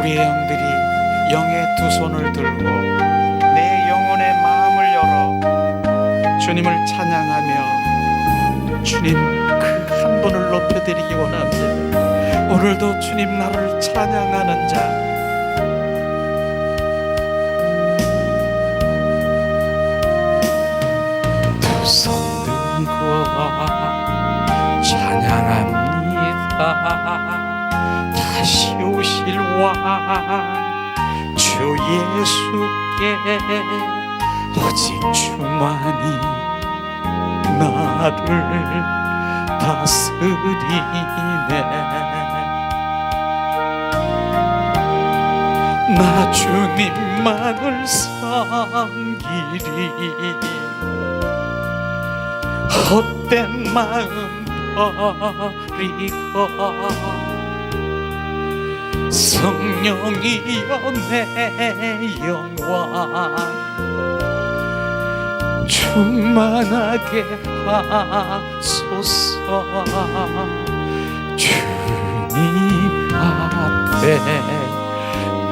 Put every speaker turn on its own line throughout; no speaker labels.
우리의 영들이 영의 두 손을 들고 내 영혼의 마음을 열어 주님을 찬양하며 주님 그 한 분을 높여드리기 원합니다. 오늘도 주님 나를 찬양하는 자, 두 손 들고 찬양합니다. 다시 오실 왕 주 예수께 오직 주만이 나를 다스리네. 나 주님만을 섬기리. 헛된 마음 버리고 성령이여 내 영혼 충만하게 하소서. 주님 앞에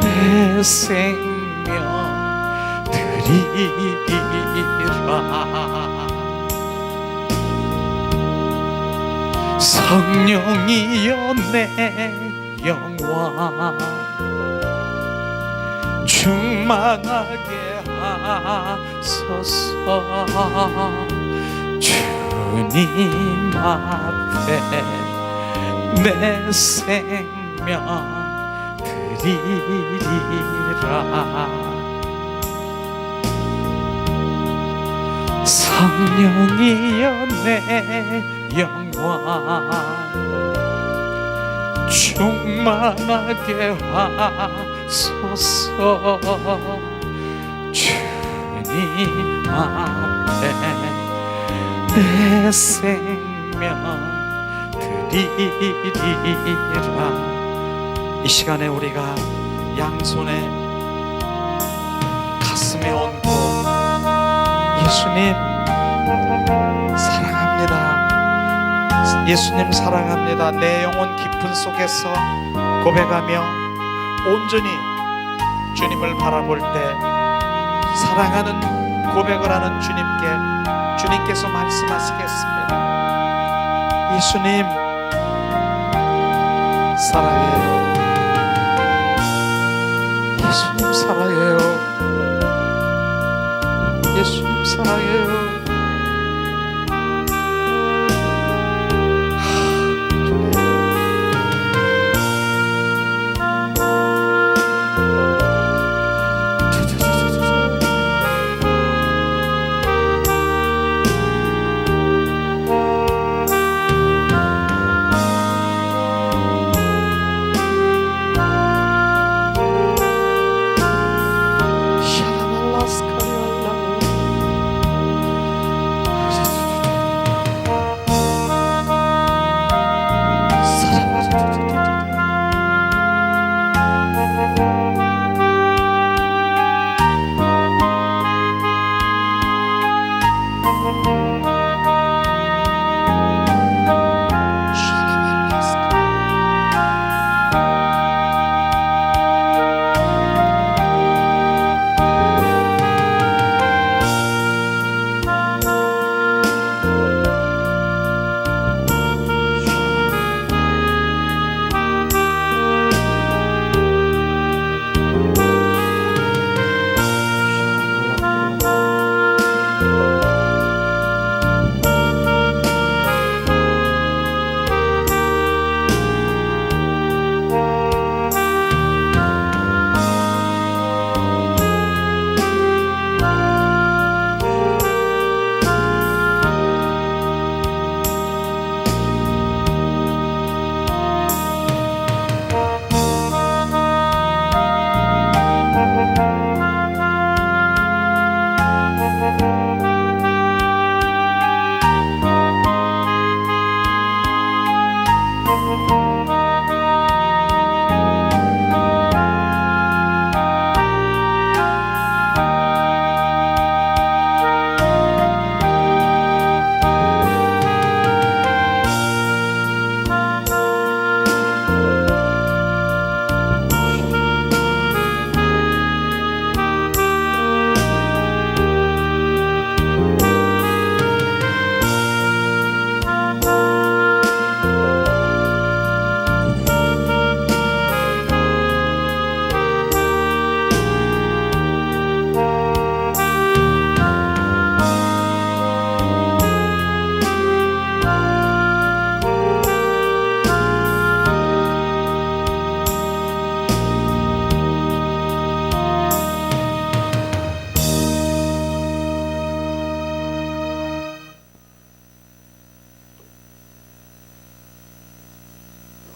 내 생명 드리리라. 성령이여 내 영혼 충만하게 하소서. 주님 앞에 내 생명 드리리라. 성령이여 내 영혼 충만하게 하소서. 주님 앞에 내 생명 드리리라. 이 시간에 우리가 양손에 가슴에 얹고 예수님 사랑합니다, 예수님 사랑합니다, 내 영혼 깊은 속에서 고백하며 온전히 주님을 바라볼 때 사랑하는 고백을 하는 주님께서 말씀하시겠습니다. 예수님 사랑해요. 예수님 사랑해요. 예수님 사랑해요.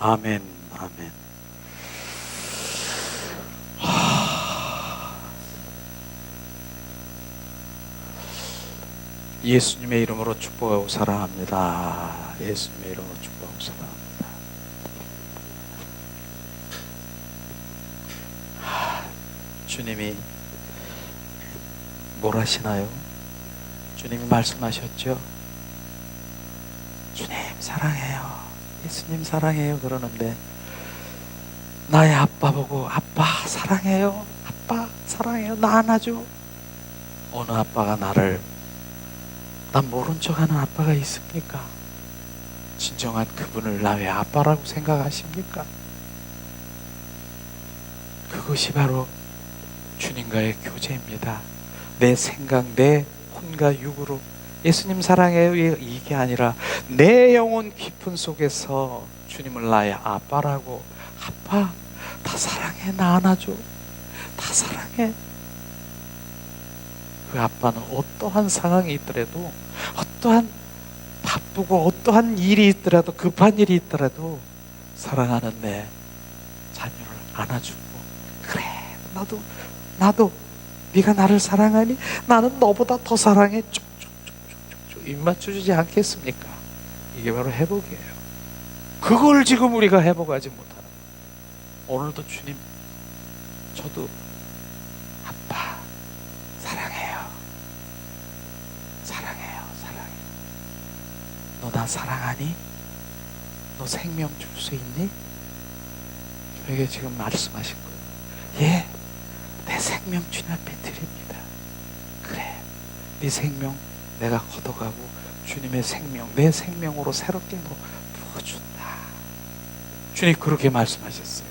아멘, 아멘. 예수님의 이름으로 축복하고 사랑합니다. 예수님의 이름으로 축복하고 사랑합니다. 주님이 뭘 하시나요? 주님이 말씀하셨죠? 주님 사랑해요, 예수님 사랑해요 그러는데 나의 아빠 보고 아빠 사랑해요, 아빠 사랑해요, 나 안아줘. 어느 아빠가 나를 난 모른 척하는 아빠가 있습니까? 진정한 그분을 나의 아빠라고 생각하십니까? 그것이 바로 주님과의 교제입니다. 내 생각, 내 혼과 육으로 예수님 사랑해요 이게 아니라 내 영혼 깊은 속에서 주님을 나의 아빠라고, 아빠 다 사랑해, 나 안아줘, 다 사랑해. 그 아빠는 어떠한 상황이 있더라도, 어떠한 바쁘고 어떠한 일이 있더라도, 급한 일이 있더라도 사랑하는 내 자녀를 안아주고, 그래 나도 네가 나를 사랑하니 나는 너보다 더 사랑해, 쭉쭉쭉쭉쭉 입 맞춰주지 않겠습니까? 이게 바로 회복이에요. 그걸 지금 우리가 회복하지 못하는 거예요. 오늘도 주님, 저도 아빠 사랑해요, 사랑해요, 사랑해. 너 나 사랑하니? 너 생명 줄 수 있니? 저에게 지금 말씀하신 거예요. 예, 내 생명 주님 앞에 드립니다. 그래, 네 생명 내가 걷어가고 주님의 생명, 내 생명으로 새롭게 부어준다. 주님 그렇게 말씀하셨어요.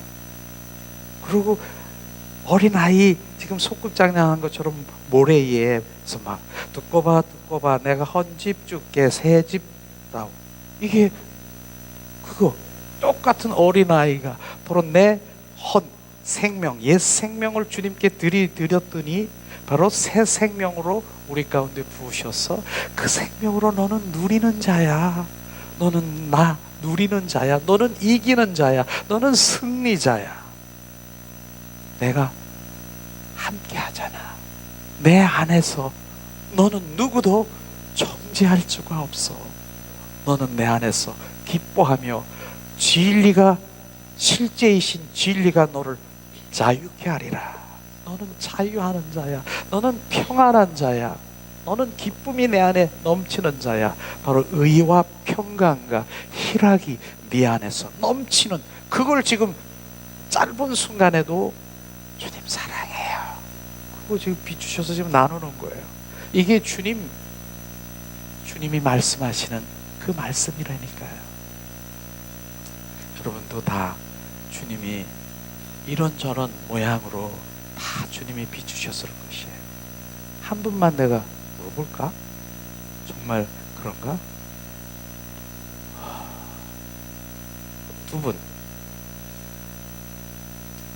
그리고 어린아이 지금 소꿉장난한 것처럼 모래 위에서 막 두고 봐 내가 헌집 줄게, 새집 다오. 이게 그거 똑같은 어린아이가 바로 내 생명, 옛 생명을 주님께 드렸더니 바로 새 생명으로 우리 가운데 부으셔서 그 생명으로 너는 누리는 자야, 너는 나 누리는 자야, 너는 이기는 자야, 너는 승리자야. 내가 함께 하잖아. 내 안에서 너는 누구도 정죄할 수가 없어. 너는 내 안에서 기뻐하며 진리가, 실제이신 진리가 너를 자유케 하리라. 너는 자유하는 자야. 너는 평안한 자야. 너는 기쁨이 내 안에 넘치는 자야. 바로 의와 평강과 희락이 네 안에서 넘치는, 그걸 지금 짧은 순간에도 주님 사랑해요, 그거 지금 비추셔서 지금 나누는 거예요. 이게 주님이 말씀하시는 그 말씀이라니까요. 여러분도 다 주님이 이런저런 모양으로 다 주님이 비추셨을 것이에요. 한 분만 내가 물어볼까? 정말 그런가? 두 분,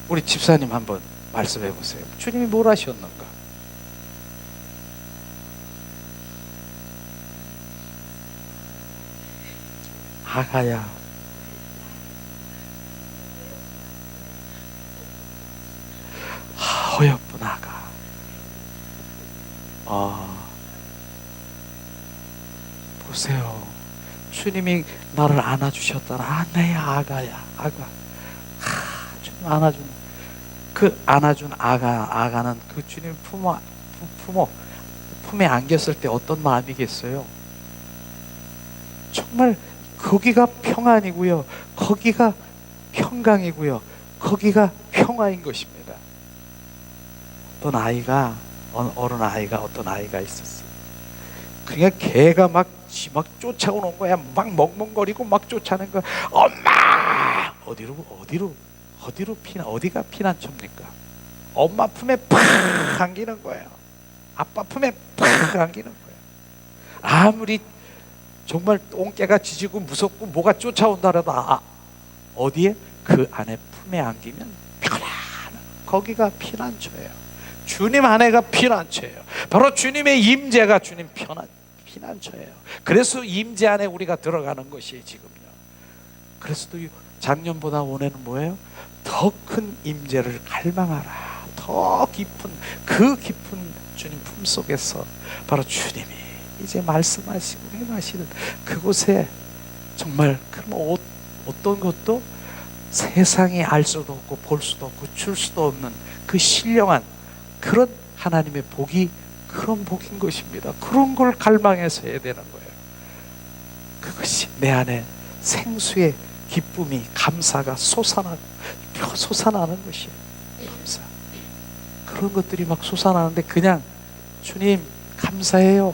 우리 집사님 한번 말씀해 보세요. 주님이 뭘 하셨는가? 아가야, 어여쁜 아가. 보세요. 주님이 나를 안아주셨잖아. 내 아가야, 아가. 주님 안아준, 그 안아준 아가는 그 주님 품에 안겼을 때 어떤 마음이겠어요? 정말 거기가 평안이고요, 거기가 평강이고요, 거기가 평화인 것입니다. 어떤 아이가 있었어요. 그러니까 개가 막 쫓아오는 거야. 막 멍멍거리고 막 쫓아오는 거야. 엄마! 어디가 피난처입니까? 엄마 품에 팍 안기는 거예요. 아빠 품에 팍 안기는 거예요. 아무리 정말 똥개가 짖고 무섭고 뭐가 쫓아온다라도 어디에? 그 안에 품에 안기면 편안한, 거기가 피난처예요. 주님 안에가 피난처예요. 바로 주님의 임재가 주님 피난처예요. 그래서 임재 안에 우리가 들어가는 것이 지금요. 그래서
작년보다 올해는 뭐예요? 더 큰 임재를 갈망하라. 더 깊은 그 깊은 주님 품속에서 바로 주님이 이제 말씀하시고 행하시는 그곳에 정말 그럼 어떤 것도 세상이 알 수도 없고 볼 수도 없고 줄 수도 없는 그 신령한 그런 하나님의 복이 그런 복인 것입니다. 그런 걸 갈망해서 해야 되는 거예요. 그것이 내 안에 생수의 기쁨이 감사가 솟아나는 것이에요. 감사. 그런 것들이 막 솟아나는데 그냥 주님 감사해요.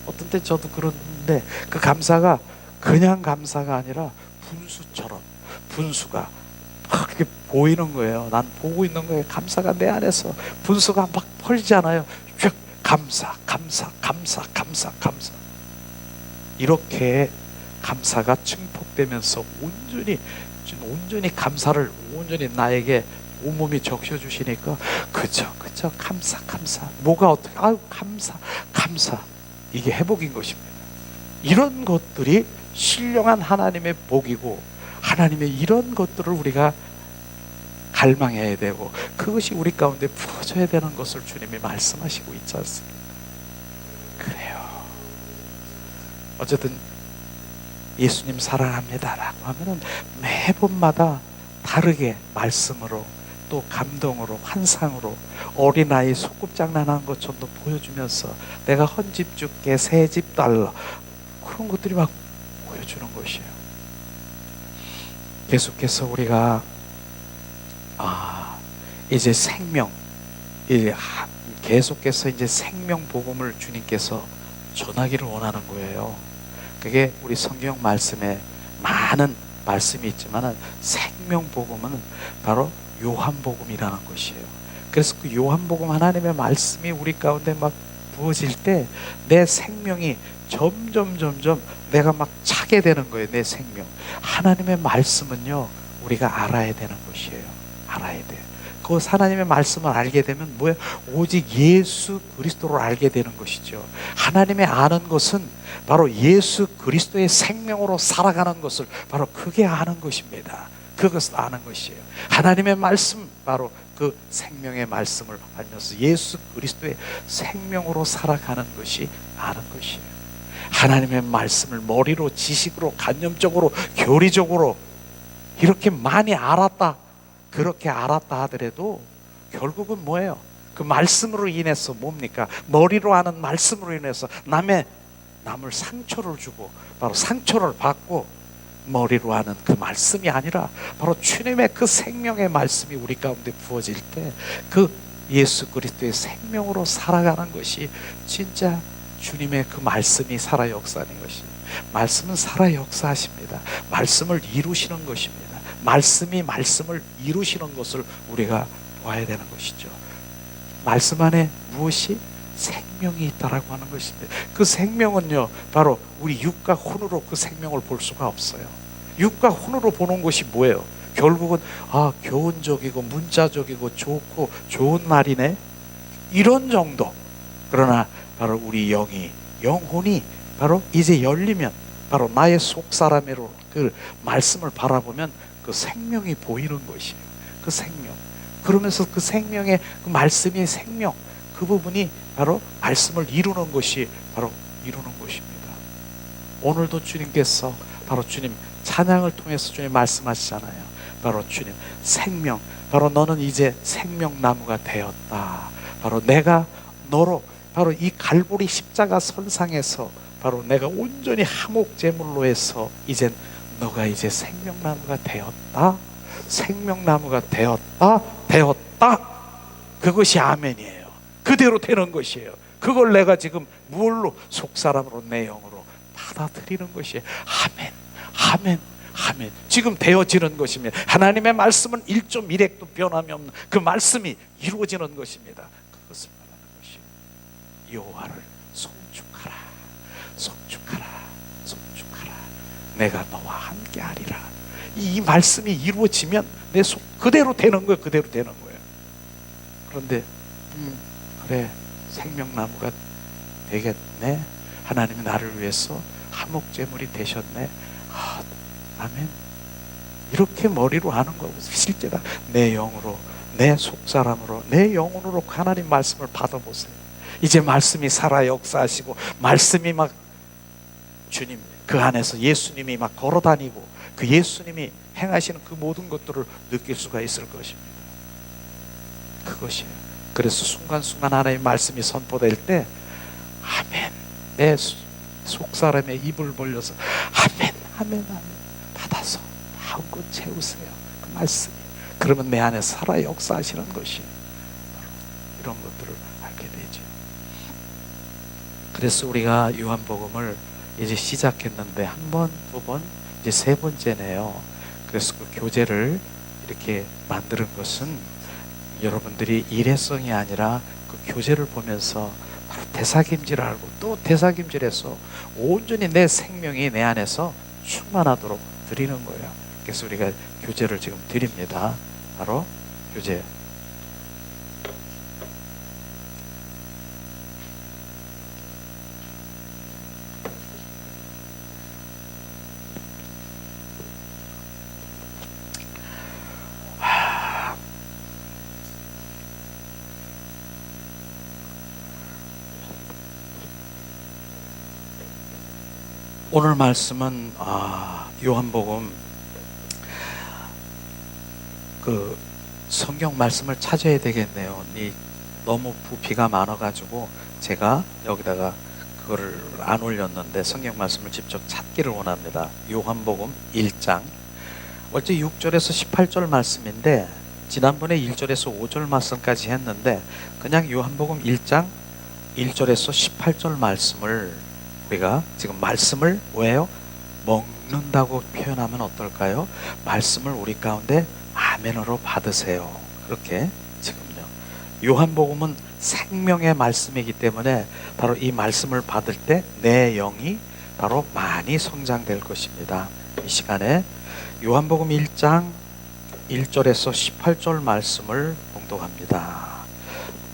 어떤 때 저도 그러는데 그 감사가 그냥 감사가 아니라 분수처럼 분수가 막 이렇게 보이는 거예요. 난 보고 있는 거예요. 감사가 내 안에서 분수가 막 펄지잖아요. 감사 이렇게 감사가 증폭되면서 온전히 감사를 온전히 나에게 온몸이 적셔주시니까 그저 감사 뭐가 어떻게 감사 이게 회복인 것입니다. 이런 것들이 신령한 하나님의 복이고 하나님의 이런 것들을 우리가 갈망해야 되고 그것이 우리 가운데 부어져야 되는 것을 주님이 말씀하시고 있지 않습니까? 그래요. 어쨌든 예수님 사랑합니다 라고 하면은 매번마다 다르게 말씀으로 또 감동으로 환상으로 어린아이 소꿉장난하는 것처럼 보여주면서 내가 헌집 줄게 새집 달러 그런 것들이 막 보여주는 것이에요. 계속해서 우리가 이제 계속해서 이제 생명 복음을 주님께서 전하기를 원하는 거예요. 그게 우리 성경 말씀에 많은 말씀이 있지만 생명 복음은 바로 요한복음이라는 것이에요. 그래서 그 요한복음 하나님의 말씀이 우리 가운데 막 부어질 때 내 생명이 점점 내가 막 차게 되는 거예요. 내 생명. 하나님의 말씀은요 우리가 알아야 되는 것이에요. 알아야 돼요. 그 하나님의 말씀을 알게 되면 뭐예요? 오직 예수 그리스도를 알게 되는 것이죠. 하나님의 아는 것은 바로 예수 그리스도의 생명으로 살아가는 것을 바로 그게 아는 것입니다. 그것을 아는 것이에요. 하나님의 말씀 바로 그 생명의 말씀을 알면서 예수 그리스도의 생명으로 살아가는 것이 아는 것이에요. 하나님의 말씀을 머리로 지식으로 관념적으로 교리적으로 이렇게 많이 알았다 그렇게 알았다 하더라도 결국은 뭐예요? 그 말씀으로 인해서 뭡니까? 머리로 아는 말씀으로 인해서 남을 상처를 주고 바로 상처를 받고 머리로 하는 그 말씀이 아니라 바로 주님의 그 생명의 말씀이 우리 가운데 부어질 때 그 예수 그리스도의 생명으로 살아가는 것이 진짜 주님의 그 말씀이 살아 역사하는 것입니다. 말씀은 살아 역사하십니다. 말씀을 이루시는 것입니다. 말씀이 말씀을 이루시는 것을 우리가 보아야 되는 것이죠. 말씀 안에 무엇이 생명이 있다라고 하는 것입니다. 그 생명은요 바로 우리 육과 혼으로 그 생명을 볼 수가 없어요. 육과 혼으로 보는 것이 뭐예요? 결국은 교훈적이고 문자적이고 좋고 좋은 말이네 이런 정도. 그러나 바로 우리 영혼이 바로 이제 열리면 바로 나의 속사람으로 그 말씀을 바라보면 그 생명이 보이는 것이에요. 그 생명. 그러면서 그 생명의 그 말씀의 생명 그 부분이 바로 말씀을 이루는 것이 바로 이루는 것입니다. 오늘도 주님께서 바로 주님 찬양을 통해서 주님 말씀하시잖아요. 바로 주님 생명 바로 너는 이제 생명나무가 되었다. 바로 내가 너로 바로 이 갈보리 십자가 선상에서 바로 내가 온전히 화목제물로 해서 이젠 너가 이제 생명나무가 되었다. 생명나무가 되었다. 그것이 아멘이에요. 그대로 되는 것이에요. 그걸 내가 지금 무얼로 속사람으로 내 영으로 받아들이는 것이에요. 아멘. 지금 되어지는 것입니다. 하나님의 말씀은 1조 미렉도 변함이 없는 그 말씀이 이루어지는 것입니다. 그것을 말하는 것이에요. 여호와를 송축하라. 내가 너와 함께하리라. 이 말씀이 이루어지면 내 속 그대로 되는 거예요. 그런데 그래 생명나무가 되겠네. 하나님이 나를 위해서 화목제물이 되셨네. 아멘. 이렇게 머리로 하는 거고 실제로 내 영으로, 내 속사람으로, 내 영혼으로 하나님 말씀을 받아보세요. 이제 말씀이 살아 역사하시고 말씀이 막 주님 그 안에서 예수님이 막 걸어다니고 그 예수님이 행하시는 그 모든 것들을 느낄 수가 있을 것입니다. 그것이에요. 그래서 순간순간 하나님의 말씀이 선포될 때 아멘, 내 속사람의 입을 벌려서 아멘, 아멘, 아멘 받아서 마음껏 채우세요. 그 말씀이 그러면 내 안에 살아 역사하시는 것이 바로 이런 것들을 알게 되죠. 그래서 우리가 요한복음을 이제 시작했는데 한 번, 두 번, 이제 세 번째네요. 그래서 그 교재를 이렇게 만드는 것은 여러분들이 일회성이 아니라 그 교재를 보면서 바로 대사김질을 알고 또 대사김질해서 온전히 내 생명이 내 안에서 충만하도록 드리는 거예요. 그래서 우리가 교재를 지금 드립니다. 바로 교재. 오늘 말씀은 요한복음 그 성경 말씀을 찾아야 되겠네요. 너무 부피가 많아가지고 제가 여기다가 그거를 안 올렸는데 성경 말씀을 직접 찾기를 원합니다. 요한복음 1장 어째 6절에서 18절 말씀인데 지난번에 1절에서 5절 말씀까지 했는데 그냥 요한복음 1장 1절에서 18절 말씀을 우리가 지금 말씀을 왜요? 먹는다고 표현하면 어떨까요? 말씀을 우리 가운데 아멘으로 받으세요. 그렇게 지금요. 요한복음은 생명의 말씀이기 때문에 바로 이 말씀을 받을 때 내 영이 바로 많이 성장될 것입니다. 이 시간에 요한복음 1장 1절에서 18절 말씀을 봉독합니다.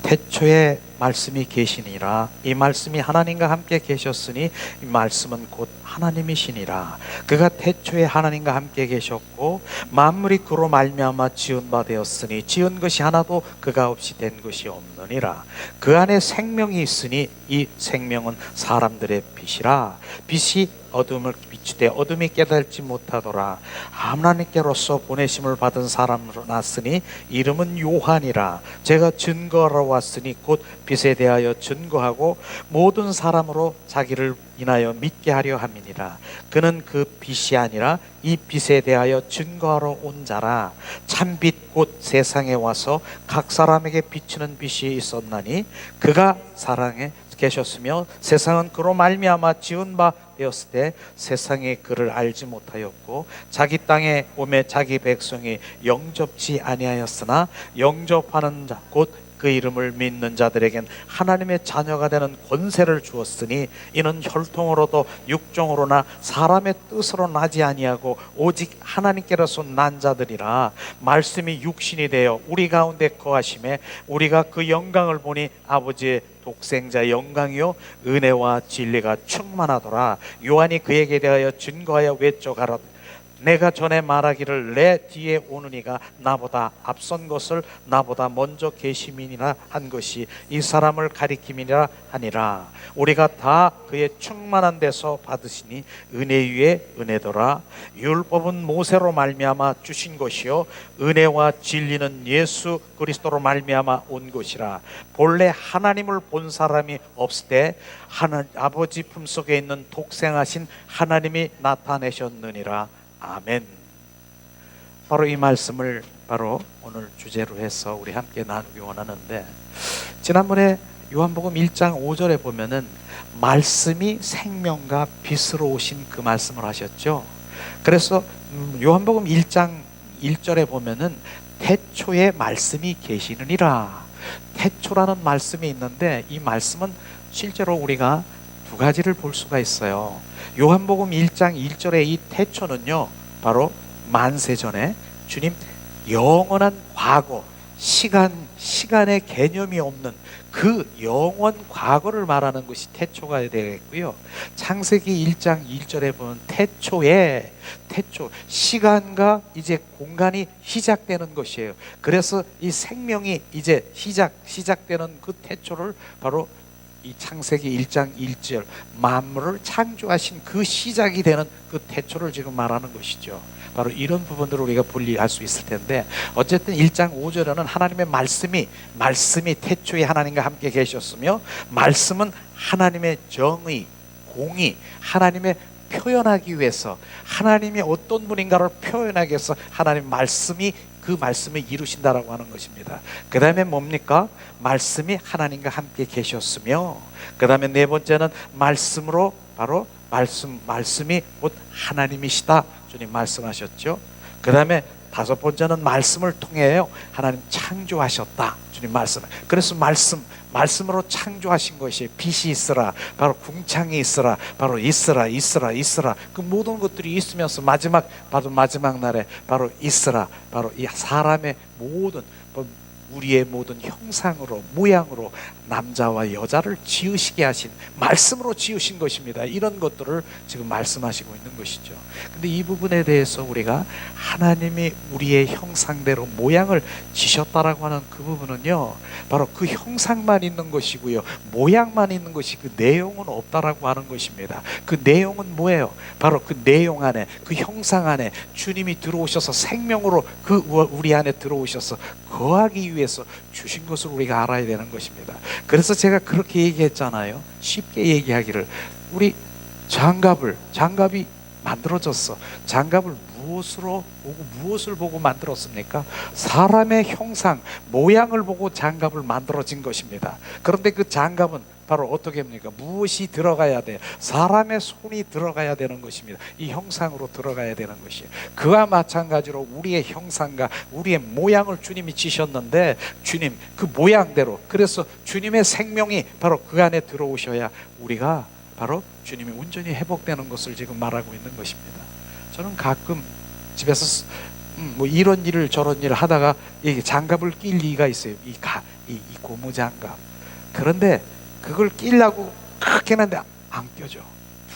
태초에 말씀이 계시니라. 이 말씀이 하나님과 함께 계셨으니 이 말씀은 곧 하나님이시니라. 그가 태초에 하나님과 함께 계셨고 만물이 그로 말미암아 지은 바 되었으니 지은 것이 하나도 그가 없이 된 것이 없느니라. 그 안에 생명이 있으니 이 생명은 사람들의 빛이라. 빛이 어둠을 비추되 어둠이 깨달지 못하더라. 하나님께로서 보내심을 받은 사람으로 났으니 이름은 요한이라. 제가 증거하러 왔으니 곧 빛에 대하여 증거하고 모든 사람으로 자기를 인하여 믿게 하려 함이니라. 그는 그 빛이 아니라 이 빛에 대하여 증거하러 온 자라. 참빛 곧 세상에 와서 각 사람에게 비추는 빛이 있었나니 그가 사랑에 계셨으며 세상은 그로 말미암아 지은 바 되었을 때 세상이 그를 알지 못하였고 자기 땅에 오매 자기 백성이 영접지 아니하였으나 영접하는 자 곧 그 이름을 믿는 자들에겐 하나님의 자녀가 되는 권세를 주었으니 이는 혈통으로도 육종으로나 사람의 뜻으로 나지 아니하고 오직 하나님께로서 난 자들이라. 말씀이 육신이 되어 우리 가운데 거하심에 우리가 그 영광을 보니 아버지의 독생자 영광이요 은혜와 진리가 충만하더라. 요한이 그에게 대하여 증거하여 외쳐가라. 내가 전에 말하기를 내 뒤에 오는 이가 나보다 앞선 것을 나보다 먼저 계심이니라 한 것이 이 사람을 가리킴이니라 하니라. 우리가 다 그의 충만한 데서 받으시니 은혜 위에 은혜더라. 율법은 모세로 말미암아 주신 것이요 은혜와 진리는 예수 그리스도로 말미암아 온 것이라. 본래 하나님을 본 사람이 없을 때 아버지 품속에 있는 독생하신 하나님이 나타내셨느니라. 아멘. 바로 이 말씀을 바로 오늘 주제로 해서 우리 함께 나누기 원하는데 지난번에 요한복음 1장 5절에 보면은 말씀이 생명과 빛으로 오신 그 말씀을 하셨죠. 그래서 요한복음 1장 1절에 보면은 태초에 말씀이 계시느니라. 태초라는 말씀이 있는데 이 말씀은 실제로 우리가 두 가지를 볼 수가 있어요. 요한복음 1장 1절의 이 태초는요 바로 만세 전에 주님 영원한 과거 시간의 개념이 없는 그 영원 과거를 말하는 것이 태초가 되겠고요. 창세기 1장 1절에 보면 태초 시간과 이제 공간이 시작되는 것이에요. 그래서 이 생명이 이제 시작되는 그 태초를 바로 이 창세기 1장 1절 만물을 창조하신 그 시작이 되는 그 태초를 지금 말하는 것이죠. 바로 이런 부분들을 우리가 분리할 수 있을 텐데, 어쨌든 1장 5절에는 하나님의 말씀이 태초에 하나님과 함께 계셨으며, 말씀은 하나님의 정의, 공의, 하나님의 표현하기 위해서, 하나님이 어떤 분인가를 표현하기 위해서 하나님 그 말씀을 이루신다라고 하는 것입니다. 그 다음에 뭡니까? 말씀이 하나님과 함께 계셨으며, 그 다음에 네 번째는 말씀으로, 바로 말씀이 곧 하나님이시다 주님 말씀하셨죠. 그 다음에 다섯 번째는 말씀을 통해요 하나님 창조하셨다 주님 말씀. 그래서 말씀으로 창조하신 것이 빛이 있으라, 바로 궁창이 있으라, 바로 있으라 그 모든 것들이 있으면서 마지막 날에 바로 있으라, 바로 이 사람의 모든 우리의 모든 형상으로 모양으로 남자와 여자를 지으시게 하신, 말씀으로 지으신 것입니다. 이런 것들을 지금 말씀하시고 있는 것이죠. 근데 이 부분에 대해서 우리가 하나님이 우리의 형상대로 모양을 지셨다라고 하는 그 부분은요, 바로 그 형상만 있는 것이고요, 모양만 있는 것이, 그 내용은 없다라고 하는 것입니다. 그 내용은 뭐예요? 바로 그 내용 안에, 그 형상 안에 주님이 들어오셔서 생명으로 우리 안에 들어오셔서 거하기 위해서 주신 것을 우리가 알아야 되는 것입니다. 그래서 제가 그렇게 얘기했잖아요. 쉽게 얘기하기를, 우리 장갑이 만들어졌어. 장갑을 무엇을 보고 만들었습니까? 사람의 형상, 모양을 보고 장갑을 만들어진 것입니다. 그런데 그 장갑은 바로 어떻게 합니까? 무엇이 들어가야 돼? 사람의 손이 들어가야 되는 것입니다. 이 형상으로 들어가야 되는 것이에요. 그와 마찬가지로 우리의 형상과 우리의 모양을 주님이 지셨는데, 주님 그 모양대로, 그래서 주님의 생명이 바로 그 안에 들어오셔야 우리가 바로 주님이 온전히 회복되는 것을 지금 말하고 있는 것입니다. 저는 가끔 집에서 뭐 이런 일을 저런 일을 하다가 이게 장갑을 낄 리가 있어요. 이 고무 장갑. 그런데 그걸 끼려고 그렇게 했는데 안 껴져.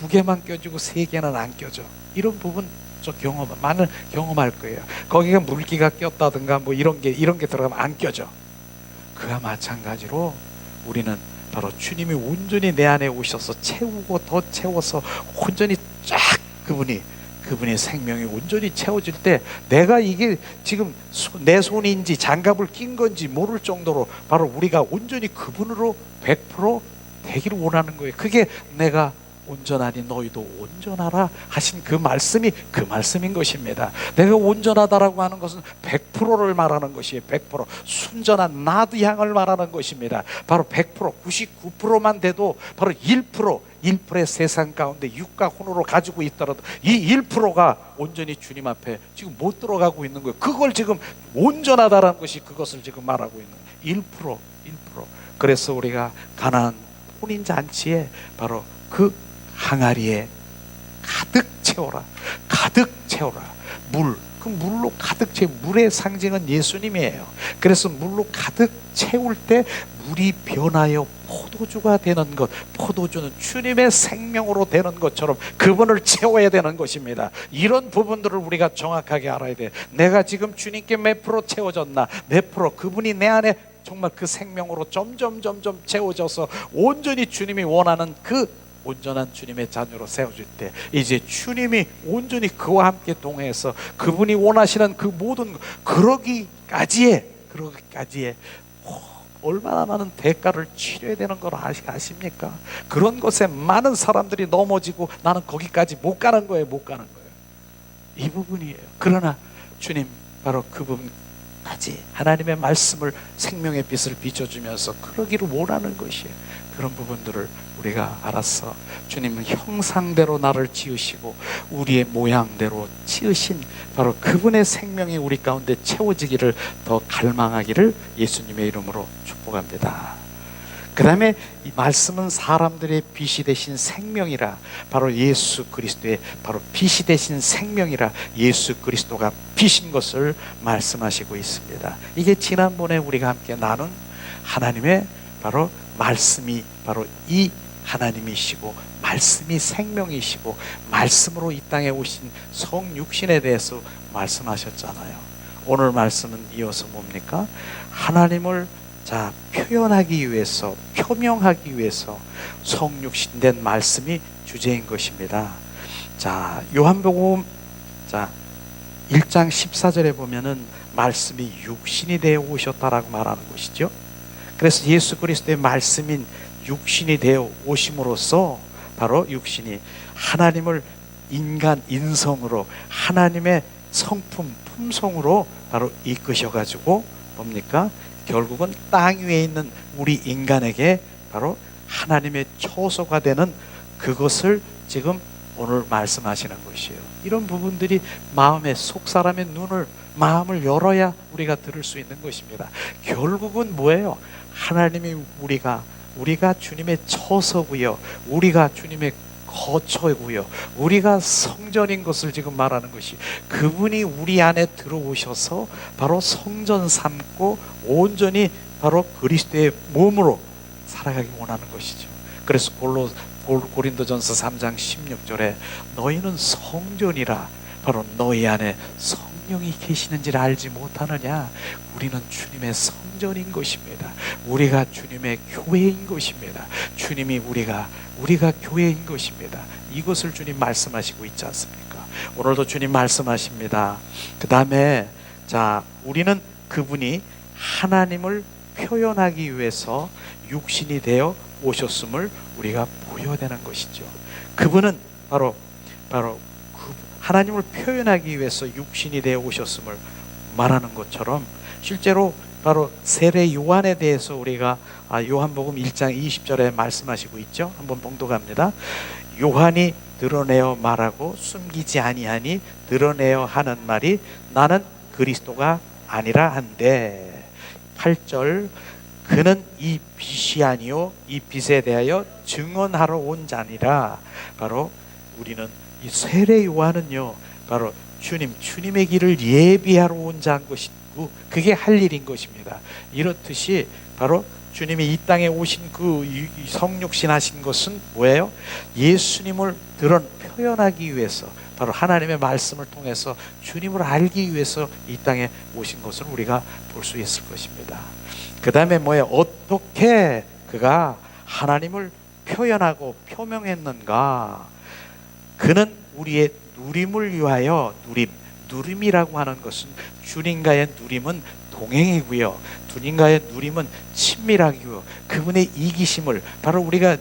2개만 껴주고 3개는 안 껴져. 이런 부분 저 많은 경험할 거예요. 거기가 물기가 꼈다든가 뭐 이런 게 들어가면 안 껴져. 그와 마찬가지로 우리는 바로 주님이 온전히 내 안에 오셔서 채우고 더 채워서 온전히 쫙 그분의 생명이 온전히 채워질 때, 내가 이게 지금 내 손인지 장갑을 낀 건지 모를 정도로 바로 우리가 온전히 그분으로 100% 되기를 원하는 거예요. 그게 내가 온전하니 너희도 온전하라 하신 그 말씀인 것입니다. 내가 온전하다라고 하는 것은 100%를 말하는 것이에요. 100% 순전한 나드 향을 말하는 것입니다. 바로 100%, 99%만 돼도 바로 1%의 세상 가운데 육과 혼으로 가지고 있더라도 이 1%가 온전히 주님 앞에 지금 못 들어가고 있는 거예요. 그걸 지금 온전하다라는 것이 그것을 지금 말하고 있는 거예요. 1%. 그래서 우리가 가나안 혼인잔치에 바로 그 항아리에 가득 채워라. 그 물로 가득 채워. 물의 상징은 예수님이에요. 그래서 물로 가득 채울 때 물이 변하여 포도주가 되는 것, 포도주는 주님의 생명으로 되는 것처럼 그분을 채워야 되는 것입니다. 이런 부분들을 우리가 정확하게 알아야 돼. 내가 지금 주님께 몇 프로 채워졌나? 몇 프로 그분이 내 안에 정말 그 생명으로 점점 채워져서 온전히 주님이 원하는 그 온전한 주님의 자녀로 세워질 때, 이제 주님이 온전히 그와 함께 동행해서 그분이 원하시는 그 모든 그러기까지에 얼마나 많은 대가를 치러야 되는 걸 아십니까? 그런 것에 많은 사람들이 넘어지고 나는 거기까지 못 가는 거예요. 이 부분이에요. 그러나 주님 바로 그 부분까지 하나님의 말씀을, 생명의 빛을 비춰주면서 그러기를 원하는 것이에요. 그런 부분들을 우리가 알아서 주님은 형상대로 나를 지으시고 우리의 모양대로 지으신 바로 그분의 생명이 우리 가운데 채워지기를 더 갈망하기를 예수님의 이름으로 축복합니다. 그 다음에 이 말씀은 사람들의 빛이 되신 생명이라, 바로 예수 그리스도의 바로 빛이 되신 생명이라, 예수 그리스도가 빛인 것을 말씀하시고 있습니다. 이게 지난번에 우리가 함께 나눈 하나님의 바로 말씀이 바로 이 하나님이시고, 말씀이 생명이시고, 말씀으로 이 땅에 오신 성육신에 대해서 말씀하셨잖아요. 오늘 말씀은 이어서 뭡니까? 하나님을 표현하기 위해서, 표명하기 위해서 성육신된 말씀이 주제인 것입니다. 요한복음 1장 14절에 보면은 말씀이 육신이 되어 오셨다라고 말하는 것이죠. 그래서 예수 그리스도의 말씀인 육신이 되어 오심으로써 바로 육신이 하나님을 인간 인성으로, 하나님의 성품 품성으로 바로 이끄셔가지고 뭡니까? 결국은 땅 위에 있는 우리 인간에게 바로 하나님의 처소가 되는 그것을 지금 오늘 말씀하시는 것이에요. 이런 부분들이 마음의, 속 사람의 눈을, 마음을 열어야 우리가 들을 수 있는 것입니다. 결국은 뭐예요? 하나님이 우리가 주님의 처소고요, 우리가 주님의 거처고요, 우리가 성전인 것을 지금 말하는 것이, 그분이 우리 안에 들어오셔서 바로 성전 삼고 온전히 바로 그리스도의 몸으로 살아가기 원하는 것이죠. 그래서 고린도전서 3장 16절에 너희는 성전이라, 바로 너희 안에 성령이 계시는지를 알지 못하느냐? 우리는 주님의 성전인 것입니다. 우리가 주님의 교회인 것입니다. 주님이 우리가 교회인 것입니다. 이것을 주님 말씀하시고 있지 않습니까? 오늘도 주님 말씀하십니다. 그 다음에 우리는 그분이 하나님을 표현하기 위해서 육신이 되어 오셨음을 우리가 보여야 되는 것이죠. 그분은 바로 하나님을 표현하기 위해서 육신이 되어 오셨음을 말하는 것처럼, 실제로 바로 세례 요한에 대해서 우리가 요한복음 1장 20절에 말씀하시고 있죠. 한번 봉독합니다. 요한이 드러내어 말하고 숨기지 아니하니 드러내어 하는 말이 나는 그리스도가 아니라 한데, 8절 그는 이 빛이 아니요 이 빛에 대하여 증언하러 온 자니라. 바로 우리는 이 세례 요한은요, 바로 주님의 길을 예비하러 온 자인 것이고, 그게 할 일인 것입니다. 이렇듯이 바로 주님이 이 땅에 오신 그 성육신 하신 것은 뭐예요? 예수님을 표현하기 위해서, 바로 하나님의 말씀을 통해서 주님을 알기 위해서 이 땅에 오신 것을 우리가 볼 수 있을 것입니다. 그 다음에 뭐예요? 어떻게 그가 하나님을 표현하고 표명했는가? 그는 우리의 누림을 위하여, 누림이라고 하는 것은 주님과의 누림은 동행이고요, 주님과의 누림은 친밀하고요, 그분의 이기심을 바로 우리가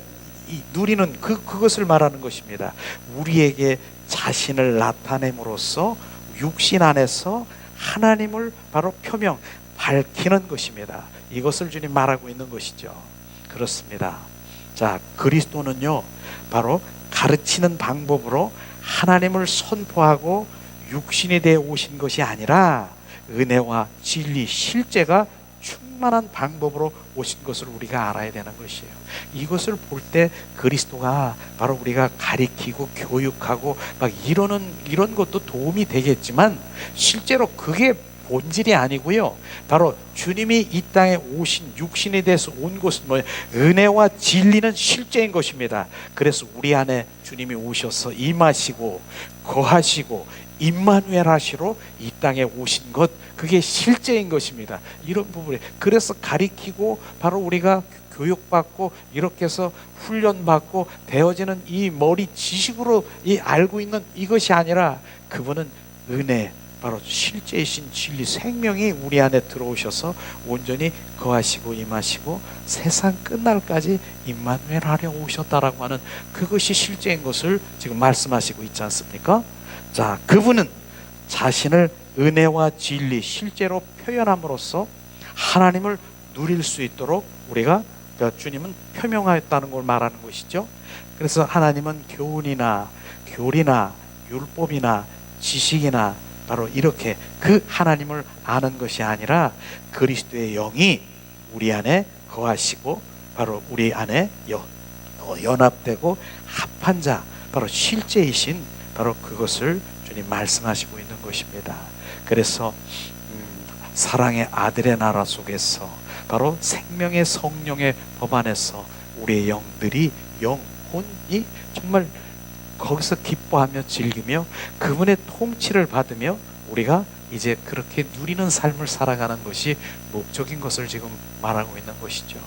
누리는 그것을 말하는 것입니다. 우리에게 자신을 나타냄으로써 육신 안에서 하나님을 바로 밝히는 것입니다. 이것을 주님 말하고 있는 것이죠. 그렇습니다. 그리스도는요, 바로 가르치는 방법으로 하나님을 선포하고 육신이 되어 오신 것이 아니라 은혜와 진리, 실제가 충만한 방법으로 오신 것을 우리가 알아야 되는 것이에요. 이것을 볼 때 그리스도가 바로 우리가 가리키고 교육하고 이런 것도 도움이 되겠지만, 실제로 그게 본질이 아니고요, 바로 주님이 이 땅에 오신 육신에 대해서 온 것은 뭐예요? 은혜와 진리는 실제인 것입니다. 그래서 우리 안에 주님이 오셔서 임하시고 거하시고 임마누엘 하시로 이 땅에 오신 것, 그게 실제인 것입니다. 이런 부분에 그래서 가리키고 바로 우리가 교육받고 이렇게 해서 훈련받고 되어지는 이 머리 지식으로 알고 있는 이것이 아니라, 그분은 은혜, 바로 실제이신 진리 생명이 우리 안에 들어오셔서 온전히 거하시고 임하시고 세상 끝날까지 임마누엘 하려 오셨다라고 하는 그것이 실제인 것을 지금 말씀하시고 있지 않습니까? 그분은 자신을 은혜와 진리, 실제로 표현함으로써 하나님을 누릴 수 있도록 우리가, 주님은 표명하였다는 걸 말하는 것이죠. 그래서 하나님은 교훈이나 교리나 율법이나 지식이나 바로 이렇게 그 하나님을 아는 것이 아니라 그리스도의 영이 우리 안에 거하시고 바로 우리 안에 연합되고 합한 자, 바로 실제이신 바로 그것을 주님 말씀하시고 있는 것입니다. 그래서 사랑의 아들의 나라 속에서 바로 생명의 성령의 법 안에서 우리의 영들이 영혼이 정말 거기서 기뻐하며 즐기며 그분의 통치를 받으며 우리가 이제 그렇게 누리는 삶을 살아가는 것이 목적인 것을 지금 말하고 있는 것이죠.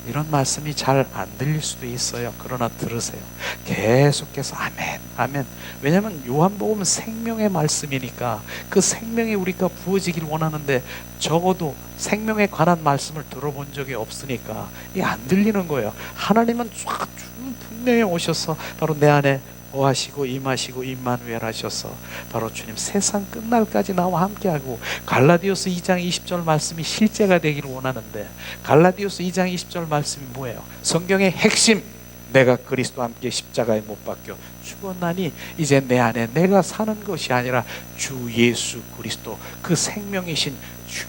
이런 말씀이 잘 안 들릴 수도 있어요. 그러나 들으세요. 계속해서 아멘, 아멘. 왜냐하면 요한복음은 생명의 말씀이니까 그 생명이 우리가 부어지길 원하는데 적어도 생명에 관한 말씀을 들어본 적이 없으니까 이게 안 들리는 거예요. 하나님은 쫙 분명히 오셔서 바로 내 안에 거하시고 임하시고 임마누엘 하셔서 바로 주님 세상 끝날까지 나와 함께하고, 갈라디아서 2장 20절 말씀이 실제가 되기를 원하는데, 갈라디아서 2장 20절 말씀이 뭐예요? 성경의 핵심, 내가 그리스도와 함께 십자가에 못 박혀 죽었나니 이제 내 안에 내가 사는 것이 아니라 주 예수 그리스도 그 생명이신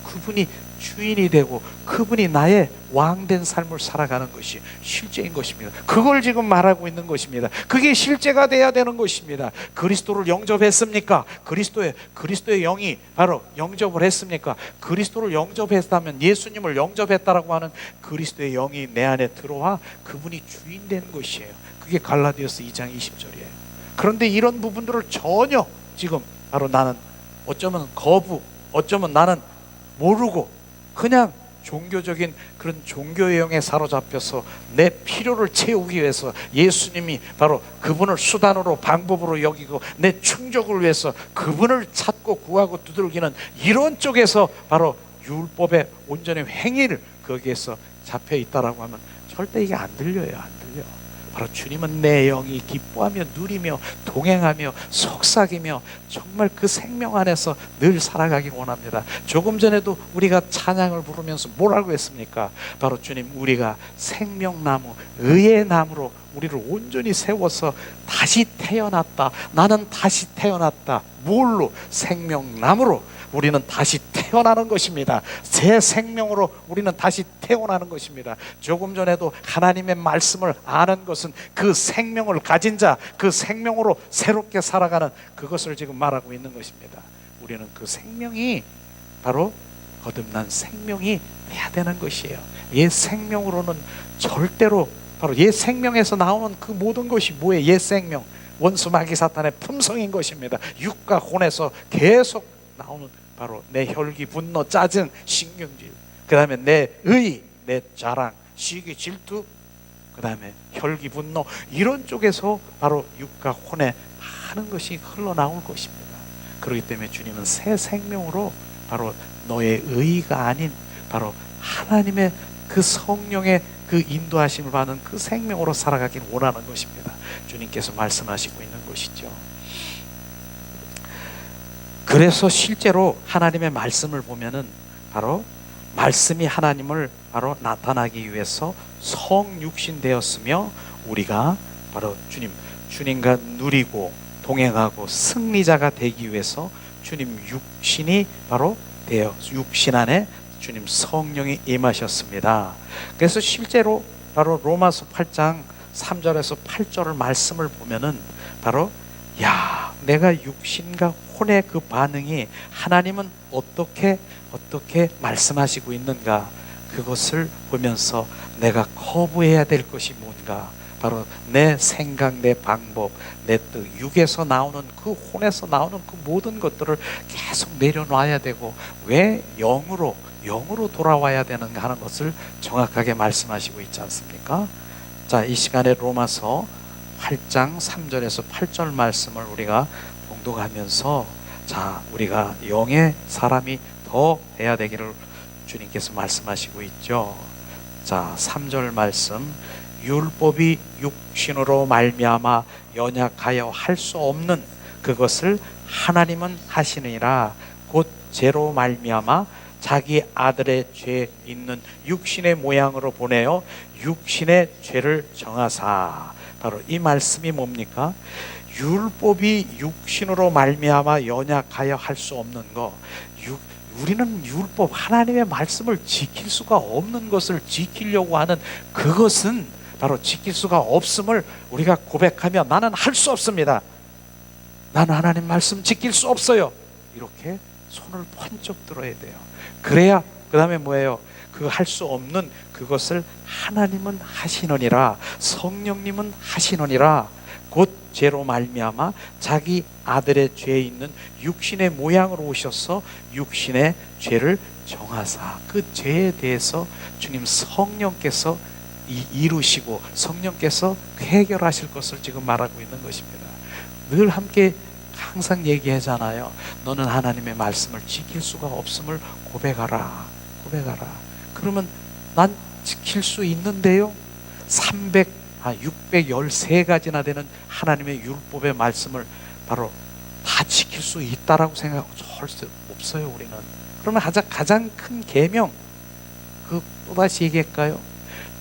그분이 주인이 되고 그분이 나의 왕된 삶을 살아가는 것이 실제인 것입니다. 그걸 지금 말하고 있는 것입니다. 그게 실제가 돼야 되는 것입니다. 그리스도를 영접했습니까? 그리스도의 영이 바로 영접을 했습니까? 그리스도를 영접했다면, 예수님을 영접했다라고 하는 그리스도의 영이 내 안에 들어와 그분이 주인 되는 것이에요. 그게 갈라디아서 2장 20절이에요. 그런데 이런 부분들을 전혀 지금 바로 나는 어쩌면 거부, 어쩌면 나는 모르고 그냥 종교적인 그런 종교의 영에 사로잡혀서 내 필요를 채우기 위해서 예수님이 바로 그분을 수단으로 방법으로 여기고 내 충족을 위해서 그분을 찾고 구하고 두들기는 이런 쪽에서 바로 율법의 온전히 행위를 거기에서 잡혀 있다라고 하면 절대 이게 안 들려요. 안 들려. 바로 주님은 내 영이 기뻐하며 누리며 동행하며 속삭이며 정말 그 생명 안에서 늘 살아가길 원합니다. 조금 전에도 우리가 찬양을 부르면서 뭐라고 했습니까? 바로 주님, 우리가 생명나무, 의의 나무로 우리를 온전히 세워서 다시 태어났다. 나는 다시 태어났다. 뭘로? 생명나무로 우리는 다시 태어나는 것입니다. 새 생명으로 우리는 다시 태어나는 것입니다. 조금 전에도 하나님의 말씀을 아는 것은 그 생명을 가진 자, 그 생명으로 새롭게 살아가는 그것을 지금 말하고 있는 것입니다. 우리는 그 생명이 바로 거듭난 생명이 돼야 되는 것이에요. 옛 생명으로는 절대로, 바로 옛 생명에서 나오는 그 모든 것이 뭐예요? 옛 생명, 원수 마귀 사탄의 품성인 것입니다. 육과 혼에서 계속 나오는 바로 내 혈기, 분노, 짜증, 신경질, 그 다음에 내 의, 내 자랑, 시기, 질투, 그 다음에 혈기, 분노, 이런 쪽에서 바로 육과 혼의 많은 것이 흘러나올 것입니다. 그렇기 때문에 주님은 새 생명으로 바로 너의 의가 아닌 바로 하나님의 그 성령의 그 인도하심을 받는 그 생명으로 살아가길 원하는 것입니다. 주님께서 말씀하시고 있는 것이죠. 그래서 실제로 하나님의 말씀을 보면은 바로 말씀이 하나님을 바로 나타나기 위해서 성육신 되었으며, 우리가 바로 주님과 누리고 동행하고 승리자가 되기 위해서 주님 육신이 바로 되어 육신 안에 주님 성령이 임하셨습니다. 그래서 실제로 바로 로마서 8장 3절에서 8절을 말씀을 보면은 바로 내가 육신과 혼의 그 반응이 하나님은 어떻게 말씀하시고 있는가, 그것을 보면서 내가 거부해야 될 것이 뭔가, 바로 내 생각, 내 방법, 내 뜻, 육에서 나오는 그 혼에서 나오는 그 모든 것들을 계속 내려놔야 되고, 왜 영으로 돌아와야 되는가 하는 것을 정확하게 말씀하시고 있지 않습니까? 자, 이 시간에 로마서 8장 3절에서 8절 말씀을 우리가 봉독하면서, 자, 우리가 영의 사람이 더 돼야 되기를 주님께서 말씀하시고 있죠. 자, 3절 말씀, 율법이 육신으로 말미암아 연약하여 할 수 없는 그것을 하나님은 하시느니라. 곧 죄로 말미암아 자기 아들의 죄 있는 육신의 모양으로 보내어 육신의 죄를 정하사. 바로 이 말씀이 뭡니까? 율법이 육신으로 말미암아 연약하여 할 수 없는 거, 우리는 율법, 하나님의 말씀을 지킬 수가 없는 것을 지키려고 하는 그것은 바로 지킬 수가 없음을 우리가 고백하며 나는 할 수 없습니다, 나는 하나님 말씀 지킬 수 없어요, 이렇게 손을 번쩍 들어야 돼요. 그래야 그 다음에 뭐예요? 그 할 수 없는 그것을 하나님은 하시느니라, 성령님은 하시느니라. 곧 죄로 말미암아 자기 아들의 죄에 있는 육신의 모양으로 오셔서 육신의 죄를 정하사, 그 죄에 대해서 주님 성령께서 이루시고 성령께서 해결하실 것을 지금 말하고 있는 것입니다. 늘 함께 항상 얘기하잖아요. 너는 하나님의 말씀을 지킬 수가 없음을 고백하라, 고백하라. 그러면 난 지킬 수 있는데요, 613가지나 되는 하나님의 율법의 말씀을 바로 다 지킬 수 있다라고 생각하고 절대 없어요, 우리는. 그러면 가장 큰 계명, 그 또다시 얘기할까요?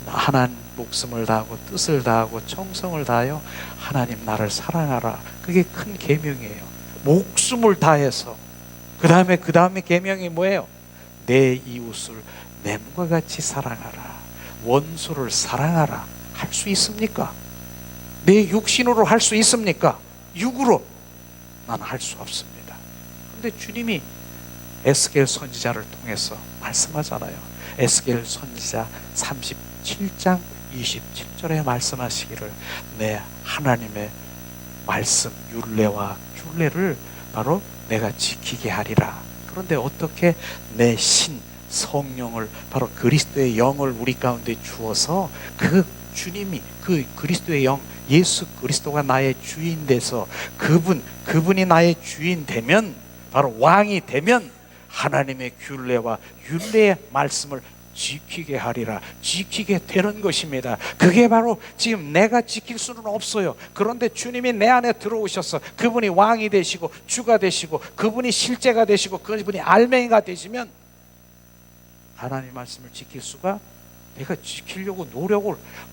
하나님 목숨을 다하고 뜻을 다하고 정성을 다하여 하나님 나를 사랑하라. 그게 큰 계명이에요. 목숨을 다해서. 그 다음에 계명이 뭐예요? 내 이웃을 내 몸과 같이 사랑하라. 원수를 사랑하라. 할 수 있습니까? 내 육신으로 할 수 있습니까? 육으로 난 할 수 없습니다. 그런데 주님이 에스겔 선지자를 통해서 말씀하잖아요. 에스겔 선지자 37장 27절에 말씀하시기를 내 하나님의 말씀 율례와 율례를 바로 내가 지키게 하리라. 그런데 어떻게 내 신 성령을 바로 그리스도의 영을 우리 가운데 주어서 그 주님이 그 그리스도의 영 예수 그리스도가 나의 주인 돼서 그분이 나의 주인 되면 바로 왕이 되면 하나님의 율례와 율례의 말씀을 지키게 하리라. 지키게 되는 것입니다. 그게 바로 지금 내가 지킬 수는 없어요. 그런데 주님이 내 안에 들어오셔서 그분이 왕이 되시고 주가 되시고 그분이 실제가 되시고 그분이 알맹이가 되시면 하나님 말씀을 지킬 수가, 내가 지키려고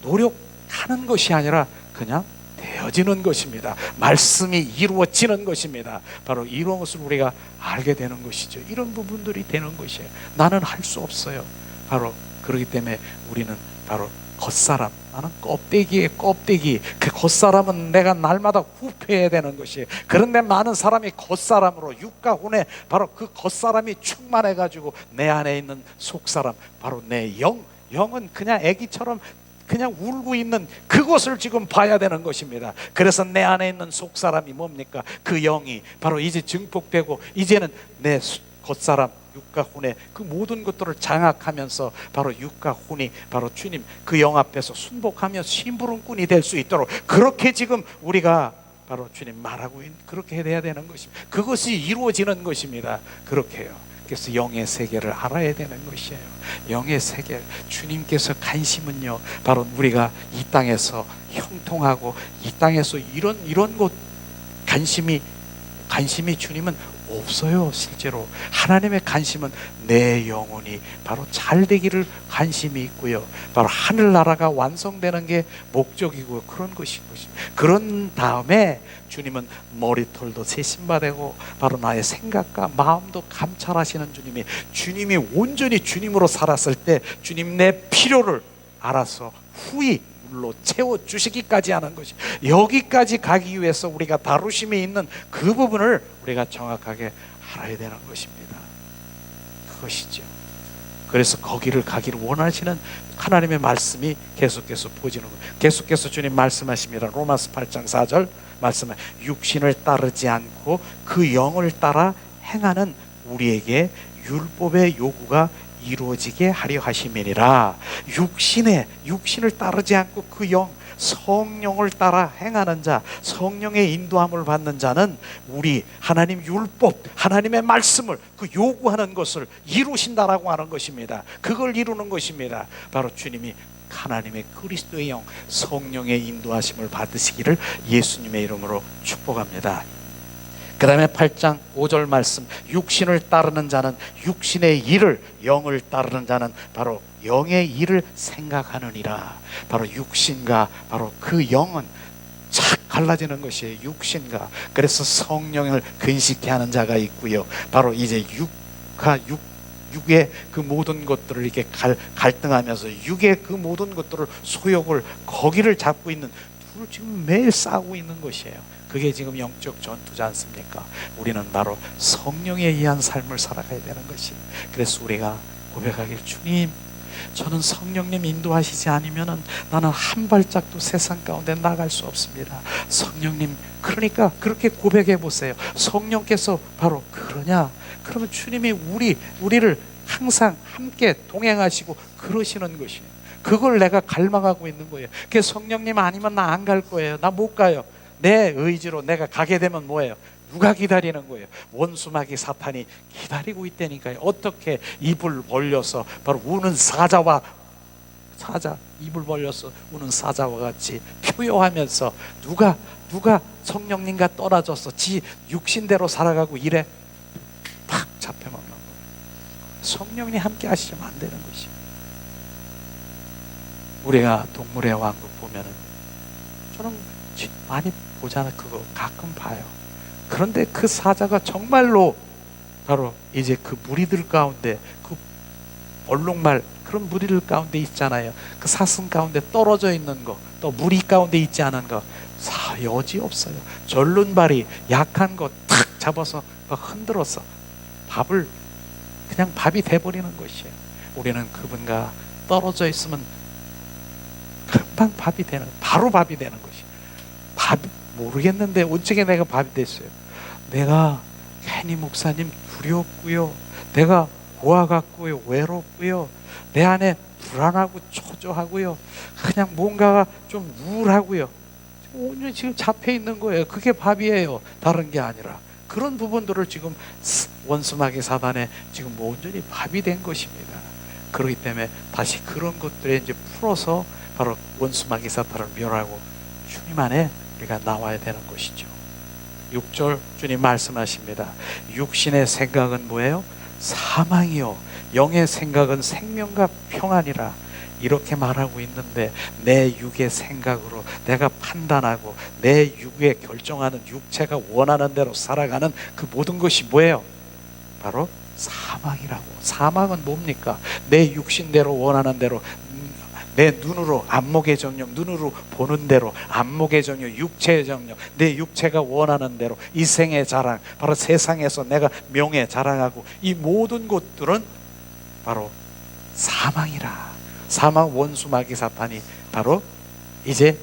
노력하는 것이 아니라 그냥 되어지는 것입니다. 말씀이 이루어지는 것입니다. 바로 이런 것을 우리가 알게 되는 것이죠. 이런 부분들이 되는 것이에요. 나는 할 수 없어요. 바로 그렇기 때문에 우리는 바로 겉사람, 나는 껍데기에 껍데기. 그 겉사람은 내가 날마다 후패해야 되는 것이에요. 그런데 많은 사람이 겉사람으로 육과 혼에 바로 그 겉사람이 충만해가지고 내 안에 있는 속사람, 바로 내 영은 그냥 애기처럼 그냥 울고 있는 그것을 지금 봐야 되는 것입니다. 그래서 내 안에 있는 속사람이 뭡니까? 그 영이 바로 이제 증폭되고 이제는 내 겉사람 육과 혼의 그 모든 것들을 장악하면서 바로 육과 혼이 바로 주님 그 영 앞에서 순복하며 심부름꾼이 될 수 있도록 그렇게 지금 우리가 바로 주님 말하고 있는 그렇게 해야 되는 것입니다. 그것이 이루어지는 것입니다. 그렇게 해요. 그래서 영의 세계를 알아야 되는 것이에요. 영의 세계, 주님께서 관심은요 바로 우리가 이 땅에서 형통하고 이 땅에서 이런 것 관심이 주님은 없어요. 실제로 하나님의 관심은 내 영혼이 바로 잘 되기를 관심이 있고요, 바로 하늘나라가 완성되는 게 목적이고 그런 것인 것입니다. 그런 다음에 주님은 머리털도 세심바되고 바로 나의 생각과 마음도 감찰하시는 주님이 온전히 주님으로 살았을 때 주님 내 필요를 알아서 후히 물로 채워주시기까지 하는 것이, 여기까지 가기 위해서 우리가 다루심이 있는 그 부분을 우리가 정확하게 알아야 되는 것입니다. 그것이죠. 그래서 거기를 가기를 원하시는 하나님의 말씀이 계속해서 보지는 거예요. 계속해서 주님 말씀하십니다. 로마서 8장 4절 말씀에 육신을 따르지 않고 그 영을 따라 행하는 우리에게 율법의 요구가 이루어지게 하려 하심이니라. 육신을 따르지 않고 그 영 성령을 따라 행하는 자, 성령의 인도함을 받는 자는 우리 하나님 율법, 하나님의 말씀을 그 요구하는 것을 이루신다라고 하는 것입니다. 그걸 이루는 것입니다. 바로 주님이 하나님의 그리스도의 영, 성령의 인도하심을 받으시기를 예수님의 이름으로 축복합니다. 그 다음에 8장 5절 말씀, 육신을 따르는 자는 육신의 일을, 영을 따르는 자는 바로 영의 일을 생각하느니라. 바로 육신과 바로 그 영은 착 갈라지는 것이에요. 육신과. 그래서 성령을 근식케 하는 자가 있고요, 바로 이제 육의 그 모든 것들을 이렇게 갈등하면서 육의 그 모든 것들을 소욕을 거기를 잡고 있는 둘을 지금 매일 싸우고 있는 것이에요. 그게 지금 영적 전투지 않습니까? 우리는 바로 성령에 의한 삶을 살아가야 되는 것이. 그래서 우리가 고백하길, 주님, 저는 성령님 인도하시지 않으면 나는 한 발짝도 세상 가운데 나갈 수 없습니다. 성령님, 그러니까 그렇게 고백해 보세요. 성령께서 바로 그러냐? 그러면 주님이 우리를 항상 함께 동행하시고 그러시는 것이에요. 그걸 내가 갈망하고 있는 거예요. 그 성령님 아니면 나 안 갈 거예요. 나 못 가요. 내 의지로 내가 가게 되면 뭐예요? 누가 기다리는 거예요? 원수마귀 사탄이 기다리고 있다니까요. 어떻게 입을 벌려서 바로 우는 사자 입을 벌려서 우는 사자와 같이 표효하면서 누가 성령님과 떨어져서 지 육신대로 살아가고 이래 팍 잡혀먹는 거예요. 성령님 함께 하시면 안 되는 것이. 우리가 동물의 왕국 보면은, 저는 많이 보잖아요. 그거 가끔 봐요. 그런데 그 사자가 정말로 바로 이제 그 무리들 가운데, 그 얼룩말 그런 무리들 가운데 있잖아요. 그 사슴 가운데 떨어져 있는 거, 또 무리 가운데 있지 않은 거, 여지 없어요. 절름발이 약한 거 탁 잡아서 흔들어서 그냥 밥이 돼버리는 것이에요. 우리는 그분과 떨어져 있으면 금방 밥이 되는, 바로 밥이 되는 것이. 모르겠는데 어떻게 내가 밥이 됐어요? 내가 괜히 목사님 두렵고요, 내가 고아 같고요, 외롭고요, 내 안에 불안하고 초조하고요, 그냥 뭔가가 좀 우울하고요, 온전히 지금 잡혀 있는 거예요. 그게 밥이에요. 다른 게 아니라 그런 부분들을 지금 원수마귀 사단에 지금 온전히 밥이 된 것입니다. 그렇기 때문에 다시 그런 것들에 이제 풀어서 바로 원수마귀 사탄을 멸하고 주님 안에 우리가 나와야 되는 것이죠. 6절 주님 말씀하십니다. 육신의 생각은 뭐예요? 사망이요, 영의 생각은 생명과 평안이라. 이렇게 말하고 있는데, 내 육의 생각으로 내가 판단하고 내 육에 결정하는, 육체가 원하는 대로 살아가는 그 모든 것이 뭐예요? 바로 사망이라고. 사망은 뭡니까? 내 육신대로 원하는 대로, 내 눈으로, 안목의 정욕, 눈으로 보는 대로, 안목의 정욕, 육체의 정욕, 내 육체가 원하는 대로, 이생의 자랑, 바로 세상에서 내가 명예 자랑하고, 이 모든 것들은 바로 사망이라. 사망, 원수마귀 사탄이 바로 이제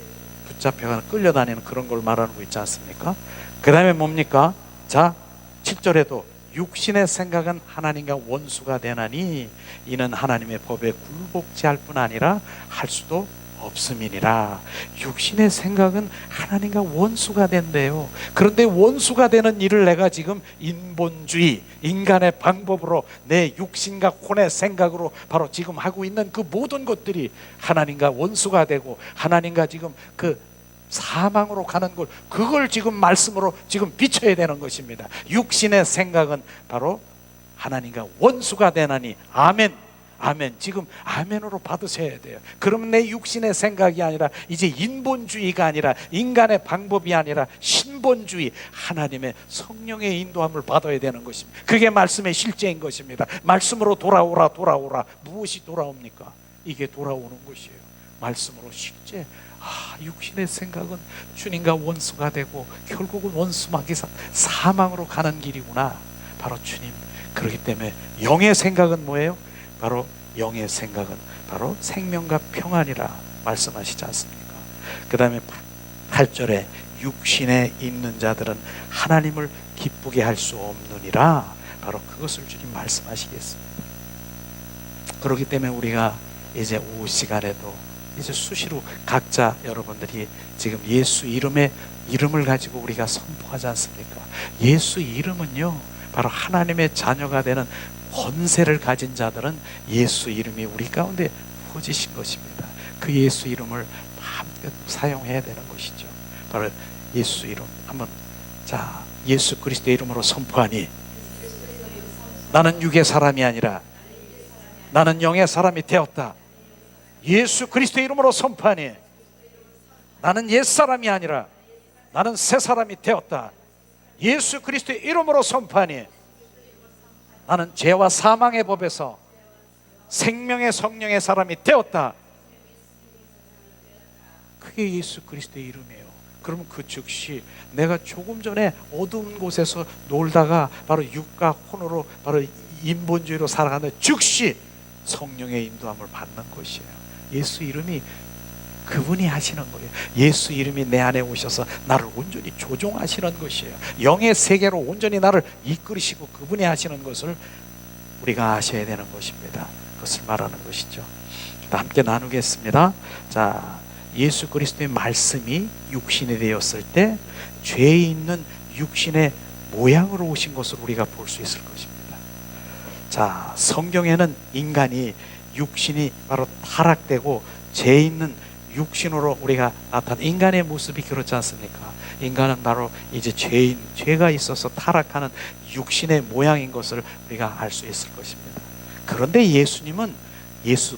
붙잡혀가는, 끌려다니는 그런 걸 말하는 거 있지 않습니까? 그 다음에 뭡니까? 자, 7절에도 육신의 생각은 하나님과 원수가 되나니 이는 하나님의 법에 굴복지할 뿐 아니라 할 수도 없음이니라. 육신의 생각은 하나님과 원수가 된대요. 그런데 원수가 되는 일을 내가 지금 인본주의, 인간의 방법으로, 내 육신과 혼의 생각으로 바로 지금 하고 있는 그 모든 것들이 하나님과 원수가 되고 하나님과 지금 그 사망으로 가는 걸, 그걸 지금 말씀으로 지금 비춰야 되는 것입니다. 육신의 생각은 바로 하나님과 원수가 되나니. 아멘. 아멘. 지금 아멘으로 받으셔야 돼요. 그러면 내 육신의 생각이 아니라 이제 인본주의가 아니라, 인간의 방법이 아니라 신본주의, 하나님의 성령의 인도함을 받아야 되는 것입니다. 그게 말씀의 실제인 것입니다. 말씀으로 돌아오라. 무엇이 돌아옵니까? 이게 돌아오는 것이에요. 말씀으로 실제. 육신의 생각은 주님과 원수가 되고 결국은 원수마귀 사망으로 가는 길이구나. 바로 주님. 그렇기 때문에 영의 생각은 뭐예요? 바로 영의 생각은 바로 생명과 평안이라 말씀하시지 않습니까? 그 다음에 8절에 육신에 있는 자들은 하나님을 기쁘게 할 수 없느니라. 바로 그것을 주님 말씀하시겠습니다. 그렇기 때문에 우리가 이제 오후 시간에도 이제 수시로 각자 여러분들이 지금 예수 이름을 가지고 우리가 선포하지 않습니까? 예수 이름은요, 바로 하나님의 자녀가 되는 권세를 가진 자들은 예수 이름이 우리 가운데 부어지신 것입니다. 그 예수 이름을 마음껏 사용해야 되는 것이죠. 바로 예수 이름. 한번, 자, 예수 그리스도의 이름으로 선포하니 나는 육의 사람이 아니라 나는 영의 사람이 되었다. 예수 그리스도의 이름으로 선포하니 나는 옛사람이 아니라 나는 새 사람이 되었다. 예수 그리스도의 이름으로 선포하니 나는 죄와 사망의 법에서 생명의 성령의 사람이 되었다. 그게 예수 그리스도의 이름이에요. 그러면 그 즉시 내가 조금 전에 어두운 곳에서 놀다가 바로 육과 혼으로 바로 인본주의로 살아가는 즉시 성령의 인도함을 받는 것이에요. 예수 이름이 그분이 하시는 거예요. 예수 이름이 내 안에 오셔서 나를 온전히 조종하시는 것이에요. 영의 세계로 온전히 나를 이끌으시고 그분이 하시는 것을 우리가 아셔야 되는 것입니다. 그것을 말하는 것이죠. 함께 나누겠습니다. 자, 예수 그리스도의 말씀이 육신이 되었을 때 죄 있는 육신의 모양으로 오신 것을 우리가 볼 수 있을 것입니다. 자, 성경에는 인간이 육신이 바로 타락되고 죄 있는 육신으로 우리가 나타난 인간의 모습이 그렇지 않습니까? 인간은 바로 이제 죄가 있어서 타락하는 육신의 모양인 것을 우리가 알 수 있을 것입니다. 그런데 예수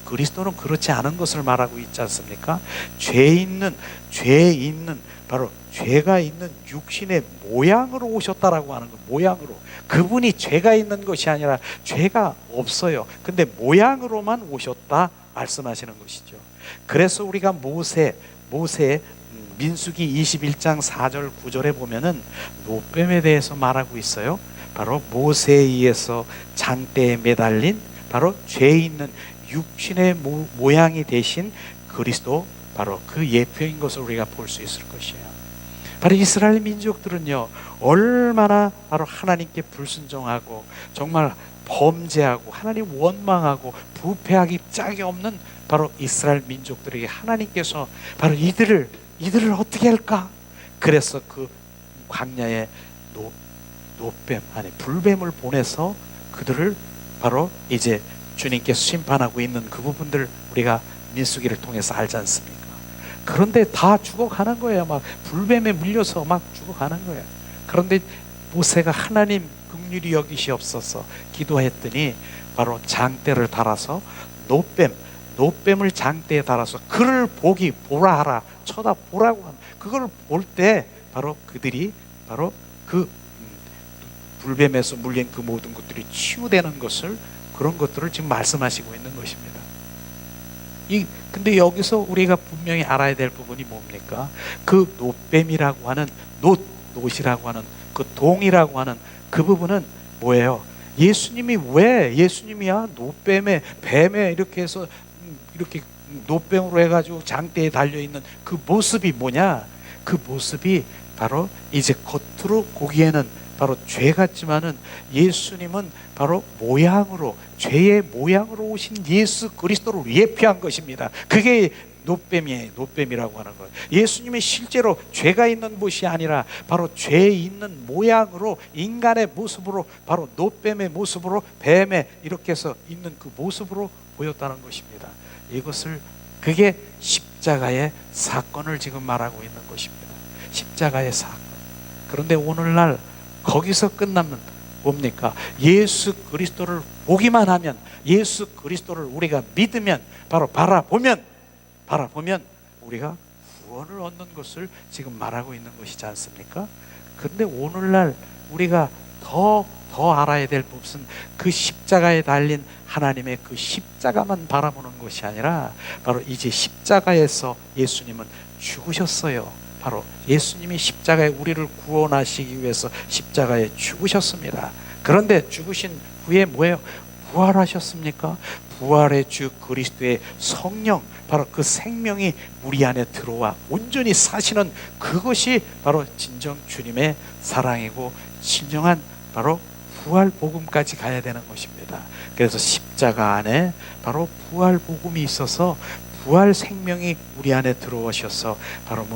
그리스도는 그렇지 않은 것을 말하고 있지 않습니까? 죄 있는 바로 죄가 있는 육신의 모양으로 오셨다라고 하는 거. 모양으로. 그분이 죄가 있는 것이 아니라 죄가 없어요. 근데 모양으로만 오셨다 말씀하시는 것이죠. 그래서 우리가 모세 민수기 21장 4절 9절에 보면은 노뱀에 대해서 말하고 있어요. 바로 모세에 의해서 장대에 매달린 바로 죄 있는 육신의 모양이 되신 그리스도, 바로 그 예표인 것을 우리가 볼 수 있을 것이에요. 바로 이스라엘 민족들은요, 얼마나 바로 하나님께 불순종하고 정말 범죄하고 하나님 원망하고 부패하기 짝이 없는 바로 이스라엘 민족들에게 하나님께서 바로 이들을 어떻게 할까? 그래서 그 광야에 불뱀을 보내서 그들을 바로 이제 주님께서 심판하고 있는 그 부분들 우리가 민수기를 통해서 알지 않습니까? 그런데 다 죽어가는 거예요. 막 불뱀에 물려서 막 죽어가는 거예요. 그런데 모세가 하나님 긍휼히 여기시옵소서 기도했더니 바로 장대를 달아서 노뱀을 장대에 달아서 그를 보라 하라, 쳐다보라고 하는, 그걸 볼 때 바로 그들이 바로 그 불뱀에서 물린 그 모든 것들이 치유되는 것을, 그런 것들을 지금 말씀하시고 있는 것입니다. 근데 여기서 우리가 분명히 알아야 될 부분이 뭡니까? 그 노뱀이라고 하는 노이라고 하는 그 동이라고 하는 그 부분은 뭐예요? 예수님이야 뱀에 이렇게 해서 이렇게 노뱀으로 해가지고 장대에 달려있는 그 모습이 뭐냐? 그 모습이 바로 이제 겉으로 보기에는 바로 죄 같지만은 예수님은 바로 죄의 모양으로 오신 예수 그리스도를 예표한 것입니다. 그게 노뱀이라고 하는 거예요. 예수님이 실제로 죄가 있는 것이 아니라 바로 죄 있는 모양으로, 인간의 모습으로, 바로 노뱀의 모습으로, 뱀에 이렇게 해서 있는 그 모습으로 보였다는 것입니다. 그게 십자가의 사건을 지금 말하고 있는 것입니다. 십자가의 사건. 그런데 오늘날 거기서 끝나면 뭡니까? 예수 그리스도를 보기만 하면, 예수 그리스도를 우리가 믿으면, 바로 바라보면 우리가 구원을 얻는 것을 지금 말하고 있는 것이지 않습니까? 그런데 오늘날 우리가 더 알아야 될 것은 그 십자가에 달린 하나님의 그 십자가만 바라보는 것이 아니라 바로 이제 십자가에서 예수님은 죽으셨어요. 바로 예수님이 십자가에 우리를 구원하시기 위해서 십자가에 죽으셨습니다. 그런데 죽으신 후에 뭐예요? 부활하셨습니까? 부활의 주 그리스도의 성령, 바로 그 생명이 우리 안에 들어와 온전히 사시는 그것이 바로 진정 주님의 사랑이고 진정한 바로 부활 복음까지 가야 되는 것입니다. 그래서 십자가 안에 바로 부활 복음이 있어서 부활 생명이 우리 안에 들어오셔서 바로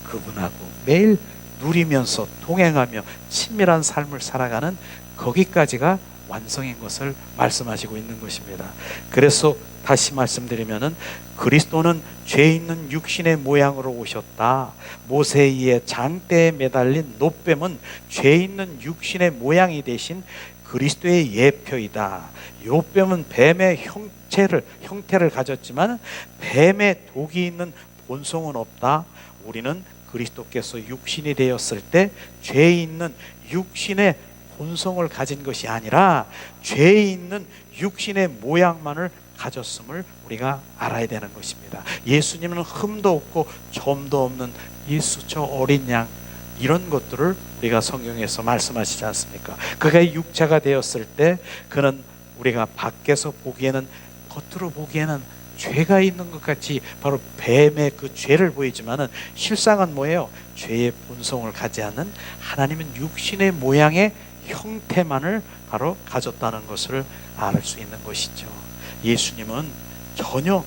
그분하고 매일 누리면서 동행하며 친밀한 삶을 살아가는 거기까지가 완성인 것을 말씀하시고 있는 것입니다. 그래서 다시 말씀드리면은 그리스도는 죄 있는 육신의 모양으로 오셨다. 모세에 의해 장대에 매달린 노뱀은 죄 있는 육신의 모양이 대신 그리스도의 예표이다. 요뱀은 뱀의 형태를 가졌지만 뱀의 독이 있는 본성은 없다. 우리는 그리스도께서 육신이 되었을 때 죄 있는 육신의 본성을 가진 것이 아니라 죄 있는 육신의 모양만을 가졌음을 우리가 알아야 되는 것입니다. 예수님은 흠도 없고 점도 없는 예수 저 어린 양, 이런 것들을 우리가 성경에서 말씀하시지 않습니까? 그가 육체가 되었을 때 그는 우리가 밖에서 보기에는, 겉으로 보기에는 죄가 있는 것 같이 바로 뱀의 그 죄를 보이지만은 실상은 뭐예요? 죄의 본성을 가지 않는 하나님은 육신의 모양의 형태만을 바로 가졌다는 것을 알 수 있는 것이죠. 예수님은 전혀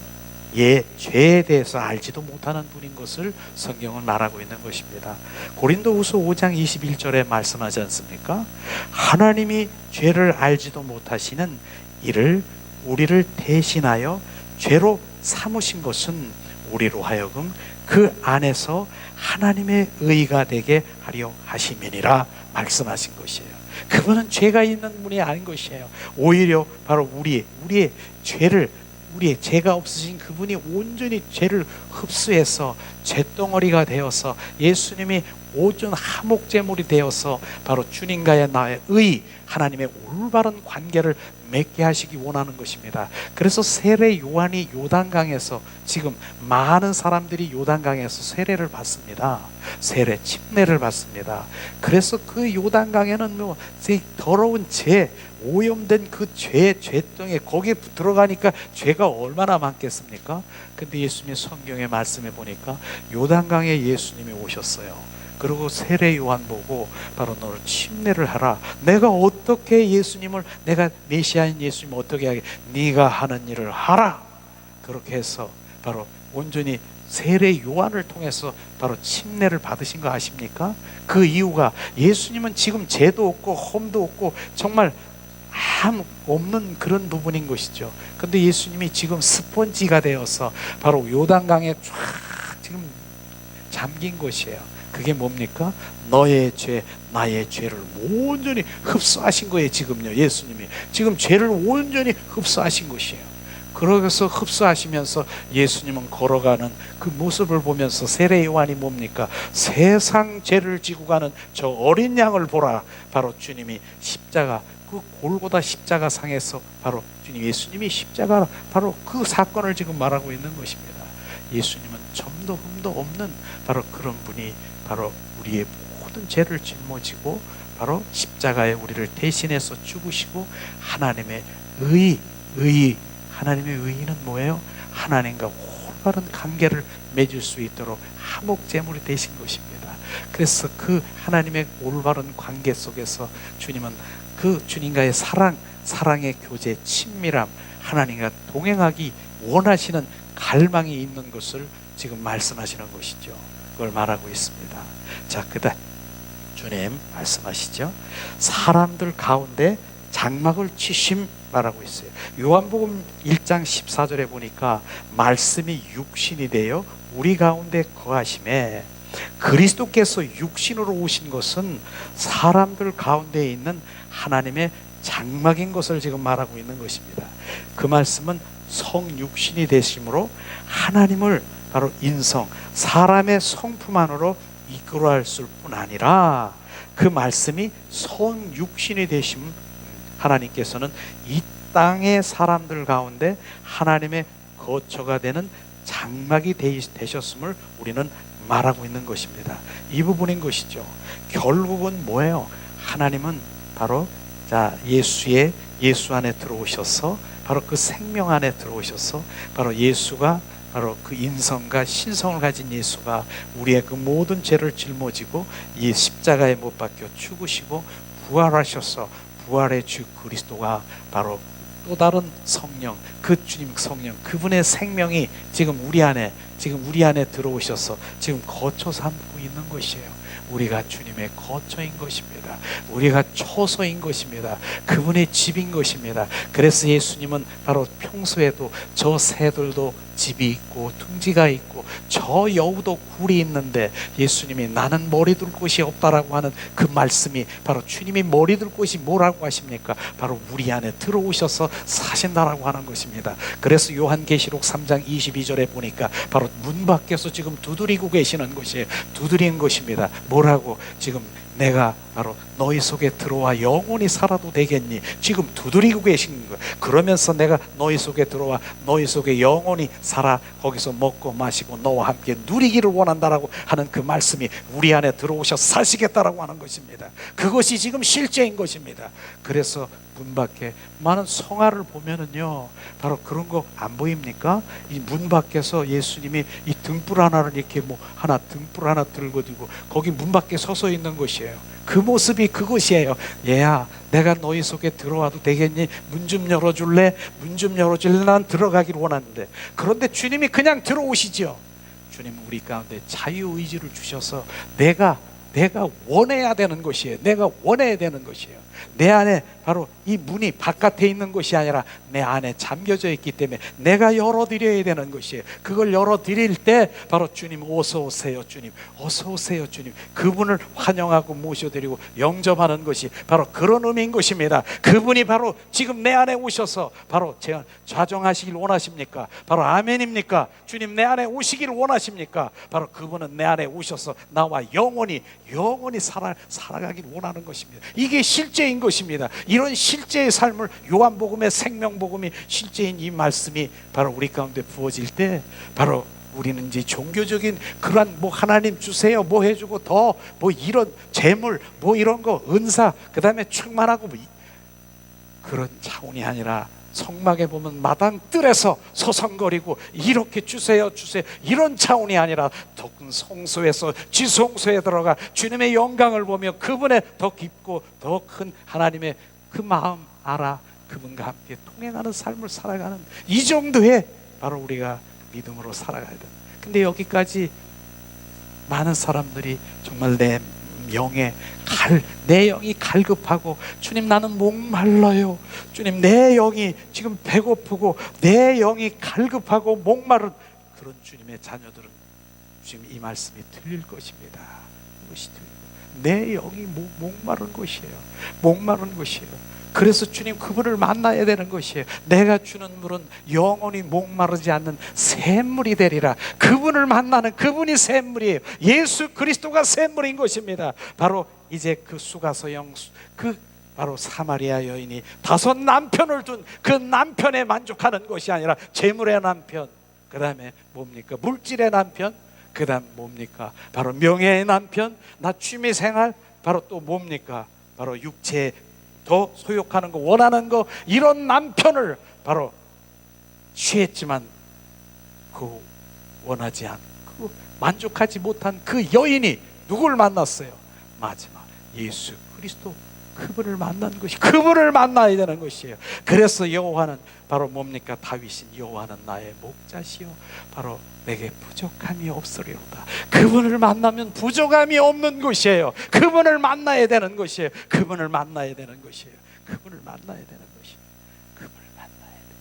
죄에 대해서 알지도 못하는 분인 것을 성경은 말하고 있는 것입니다. 고린도후서 5장 21절에 말씀하지 않습니까? 하나님이 죄를 알지도 못하시는 이를 우리를 대신하여 죄로 삼으신 것은 우리로 하여금 그 안에서 하나님의 의가 되게 하려 하심이니라 말씀하신 것이에요. 그분은 죄가 있는 분이 아닌 것이에요. 오히려 바로 우리의 죄를, 우리의 죄가 없으신 그분이 온전히 죄를 흡수해서 죄덩어리가 되어서 예수님이 오전 화목제물이 되어서 바로 주님과의 나의 의, 하나님의 올바른 관계를 맺게 하시기 원하는 것입니다. 그래서 세례 요한이 요단강에서, 지금 많은 사람들이 요단강에서 세례를 받습니다. 세례 침례를 받습니다. 그래서 그 요단강에는 뭐 더러운 죄, 오염된 그 죄덩에 거기에 들어가니까 죄가 얼마나 많겠습니까? 근데 예수님의 성경의 말씀에 보니까 요단강에 예수님이 오셨어요. 그리고 세례 요한 보고 바로 너를 침례를 하라. 내가 어떻게 예수님을, 내가 메시아인 예수님을 어떻게 하게, 네가 하는 일을 하라. 그렇게 해서 바로 온전히 세례 요한을 통해서 바로 침례를 받으신 거 아십니까? 그 이유가 예수님은 지금 죄도 없고 험도 없고 정말 아무 없는 그런 부분인 것이죠. 근데 예수님이 지금 스펀지가 되어서 바로 요단강에 쫙 지금 잠긴 것이에요. 그게 뭡니까? 너의 죄, 나의 죄를 온전히 흡수하신 거예요. 지금요, 예수님이 지금 죄를 온전히 흡수하신 것이에요. 그러면서 흡수하시면서 예수님은 걸어가는 그 모습을 보면서 세례 요한이 뭡니까? 세상 죄를 지고 가는 저 어린 양을 보라. 바로 주님이 십자가, 그 골고다 십자가 상에서 바로 주님 예수님이 십자가, 바로 그 사건을 지금 말하고 있는 것입니다. 예수님은 점도 흠도 없는 바로 그런 분이 바로 우리의 모든 죄를 짊어지고 바로 십자가에 우리를 대신해서 죽으시고 하나님의 하나님의 의는 뭐예요? 하나님과 올바른 관계를 맺을 수 있도록 화목제물이 되신 것입니다. 그래서 그 하나님의 올바른 관계 속에서 주님은 그 주님과의 사랑의 교제, 친밀함, 하나님과 동행하기 원하시는 갈망이 있는 것을 지금 말씀하시는 것이죠. 그걸 말하고 있습니다. 자, 그다음 주님 말씀하시죠. 사람들 가운데 장막을 치심 말하고 있어요. 요한복음 1장 14절에 보니까 말씀이 육신이 되어 우리 가운데 거하심에, 그리스도께서 육신으로 오신 것은 사람들 가운데 있는 하나님의 장막인 것을 지금 말하고 있는 것입니다. 그 말씀은 성육신이 되심으로 하나님을 바로 인성, 사람의 성품 안으로 이끌어갈 뿐 아니라 그 말씀이 성육신이 되심, 하나님께서는 이 땅의 사람들 가운데 하나님의 거처가 되는 장막이 되셨음을 우리는 말하고 있는 것입니다. 이 부분인 것이죠. 결국은 뭐예요? 하나님은 바로 예수 안에 들어오셔서 바로 그 생명 안에 들어오셔서 바로 예수가 바로 그 인성과 신성을 가진 예수가 우리의 그 모든 죄를 짊어지고 이 십자가에 못 박혀 죽으시고 부활하셔서 부활의 주 그리스도가 바로 또 다른 성령, 그 주님 성령, 그분의 생명이 지금 우리 안에 들어오셔서 지금 거처 삼고 있는 것이에요. 우리가 주님의 거처인 것입니다. 우리가 처소인 것입니다. 그분의 집인 것입니다. 그래서 예수님은 바로 평소에도 저 새들도 집이 있고 둥지가 있고 저 여우도 굴이 있는데 예수님이 나는 머리 둘 곳이 없다라고 하는 그 말씀이 바로 주님이 머리 둘 곳이 뭐라고 하십니까? 바로 우리 안에 들어오셔서 사신다라고 하는 것입니다. 그래서 요한계시록 3장 22절에 보니까 바로 문 밖에서 지금 두드리고 계시는 것이에요. 두드리는 것입니다. 뭐라고? 지금 내가 바로 너희 속에 들어와 영원히 살아도 되겠니? 지금 두드리고 계신 거예요. 그러면서 내가 너희 속에 들어와 너희 속에 영원히 살아 거기서 먹고 마시고 너와 함께 누리기를 원한다라고 하는 그 말씀이 우리 안에 들어오셔 사시겠다라고 하는 것입니다. 그것이 지금 실제인 것입니다. 그래서 문 밖에 많은 성화를 보면은요, 바로 그런 거 안 보입니까? 이 문 밖에서 예수님이 이 등불 하나를 이렇게 등불 하나 들고 두고 거기 문 밖에 서서 있는 것이에요. 그 모습이 그것이에요. 얘야, 내가 너희 속에 들어와도 되겠니? 문 좀 열어줄래? 문 좀 열어줄래? 난 들어가기를 원하는데. 그런데 주님이 그냥 들어오시죠. 주님은 우리 가운데 자유의지를 주셔서 내가 원해야 되는 것이에요. 내가 원해야 되는 것이에요. 내 안에 바로 이 문이 바깥에 있는 것이 아니라 내 안에 잠겨져 있기 때문에 내가 열어드려야 되는 것이에요. 그걸 열어드릴 때 바로 주님 어서 오세요 주님, 어서 오세요 주님, 그분을 환영하고 모셔드리고 영접하는 것이 바로 그런 의미인 것입니다. 그분이 바로 지금 내 안에 오셔서 바로 제가 좌정하시길 원하십니까? 바로 아멘입니까? 주님 내 안에 오시길 원하십니까? 바로 그분은 내 안에 오셔서 나와 영원히 살아가길 원하는 것입니다. 이게 실제인 것입니다. 이런 실제의 삶을 요한복음의 생명복음이 실제인 이 말씀이 바로 우리 가운데 부어질 때 바로 우리는 이제 종교적인 그러한 하나님 주세요 뭐 해주고 더 이런 재물 이런 거 은사 그 다음에 충만하고 그런 차원이 아니라 성막에 보면 마당 뜰에서 서성거리고 이렇게 주세요 이런 차원이 아니라 더 큰 성소에서 지성소에 들어가 주님의 영광을 보며 그분의 더 깊고 더 큰 하나님의 그 마음 알아 그분과 함께 통행하는 삶을 살아가는 이 정도의 바로 우리가 믿음으로 살아가야 된다. 근데 여기까지 많은 사람들이 정말 내 영이 갈급하고 주님 나는 목말라요 주님 내 영이 지금 배고프고 내 영이 갈급하고 목마른 그런 주님의 자녀들은 지금 이 말씀이 들릴 것입니다. 이것이 내 영이 목마른 것이에요. 목마른 것이에요. 그래서 주님 그분을 만나야 되는 것이에요. 내가 주는 물은 영원히 목마르지 않는 샘물이 되리라. 그분을 만나는 그분이 샘물이에요. 예수 그리스도가 샘물인 것입니다. 바로 이제 그 수가서영 바로 사마리아 여인이 5 남편을 둔 그 남편에 만족하는 것이 아니라 재물의 남편, 그 다음에 뭡니까? 물질의 남편, 그 다음 뭡니까? 바로 명예의 남편, 나 취미생활, 바로 또 뭡니까? 바로 육체에 더 소욕하는 거 원하는 거 이런 남편을 바로 취했지만 그 원하지 않고 만족하지 못한 그 여인이 누굴 만났어요? 마지막 예수 그리스도 그분을 만난 것이 그분을 만나야 되는 것이에요. 그래서 여호와는 바로 뭡니까? 다윗인 여호와는 나의 목자시요 바로 내게 부족함이 없으리로다. 그분을 만나면 부족함이 없는 것이에요. 그분을 만나야 되는 것이에요. 그분을 만나야 되는 것이에요. 그분을 만나야 되는 것이에요. 그분을 만나야 돼요.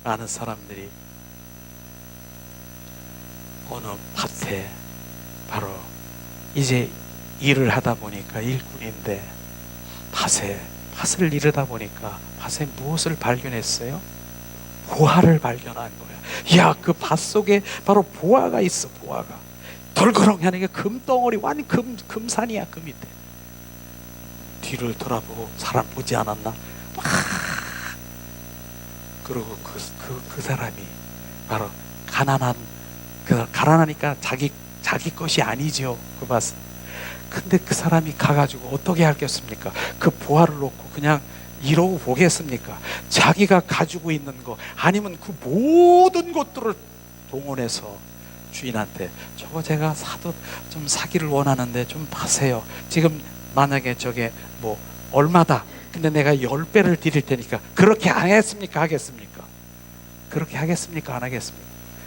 많은 사람들이 어느 밭에 바로 이제 일을 하다 보니까 일꾼인데 밭을 이르다 보니까 밭에 무엇을 발견했어요? 보화를 발견한 거야. 야, 그 밭 속에 바로 보화가 있어. 보화가 덜그렁하는 게 금덩어리, 완 금산이야. 그 밑에 뒤를 돌아보고 사람 보지 않았나? 그리고 그 사람이 바로 가난하니까 자기 것이 아니죠. 그 밭은. 근데 그 사람이 가가지고 어떻게 하겠습니까? 그 보화를 놓고 그냥 이러고 보겠습니까? 자기가 가지고 있는 거 아니면 그 모든 것들을 동원해서 주인한테 저거 제가 좀 사기를 원하는데 좀 파세요. 지금 만약에 저게 얼마다. 근데 내가 10배를 드릴 테니까 그렇게 안 하겠습니까? 하겠습니까? 그렇게 하겠습니까? 안 하겠습니까?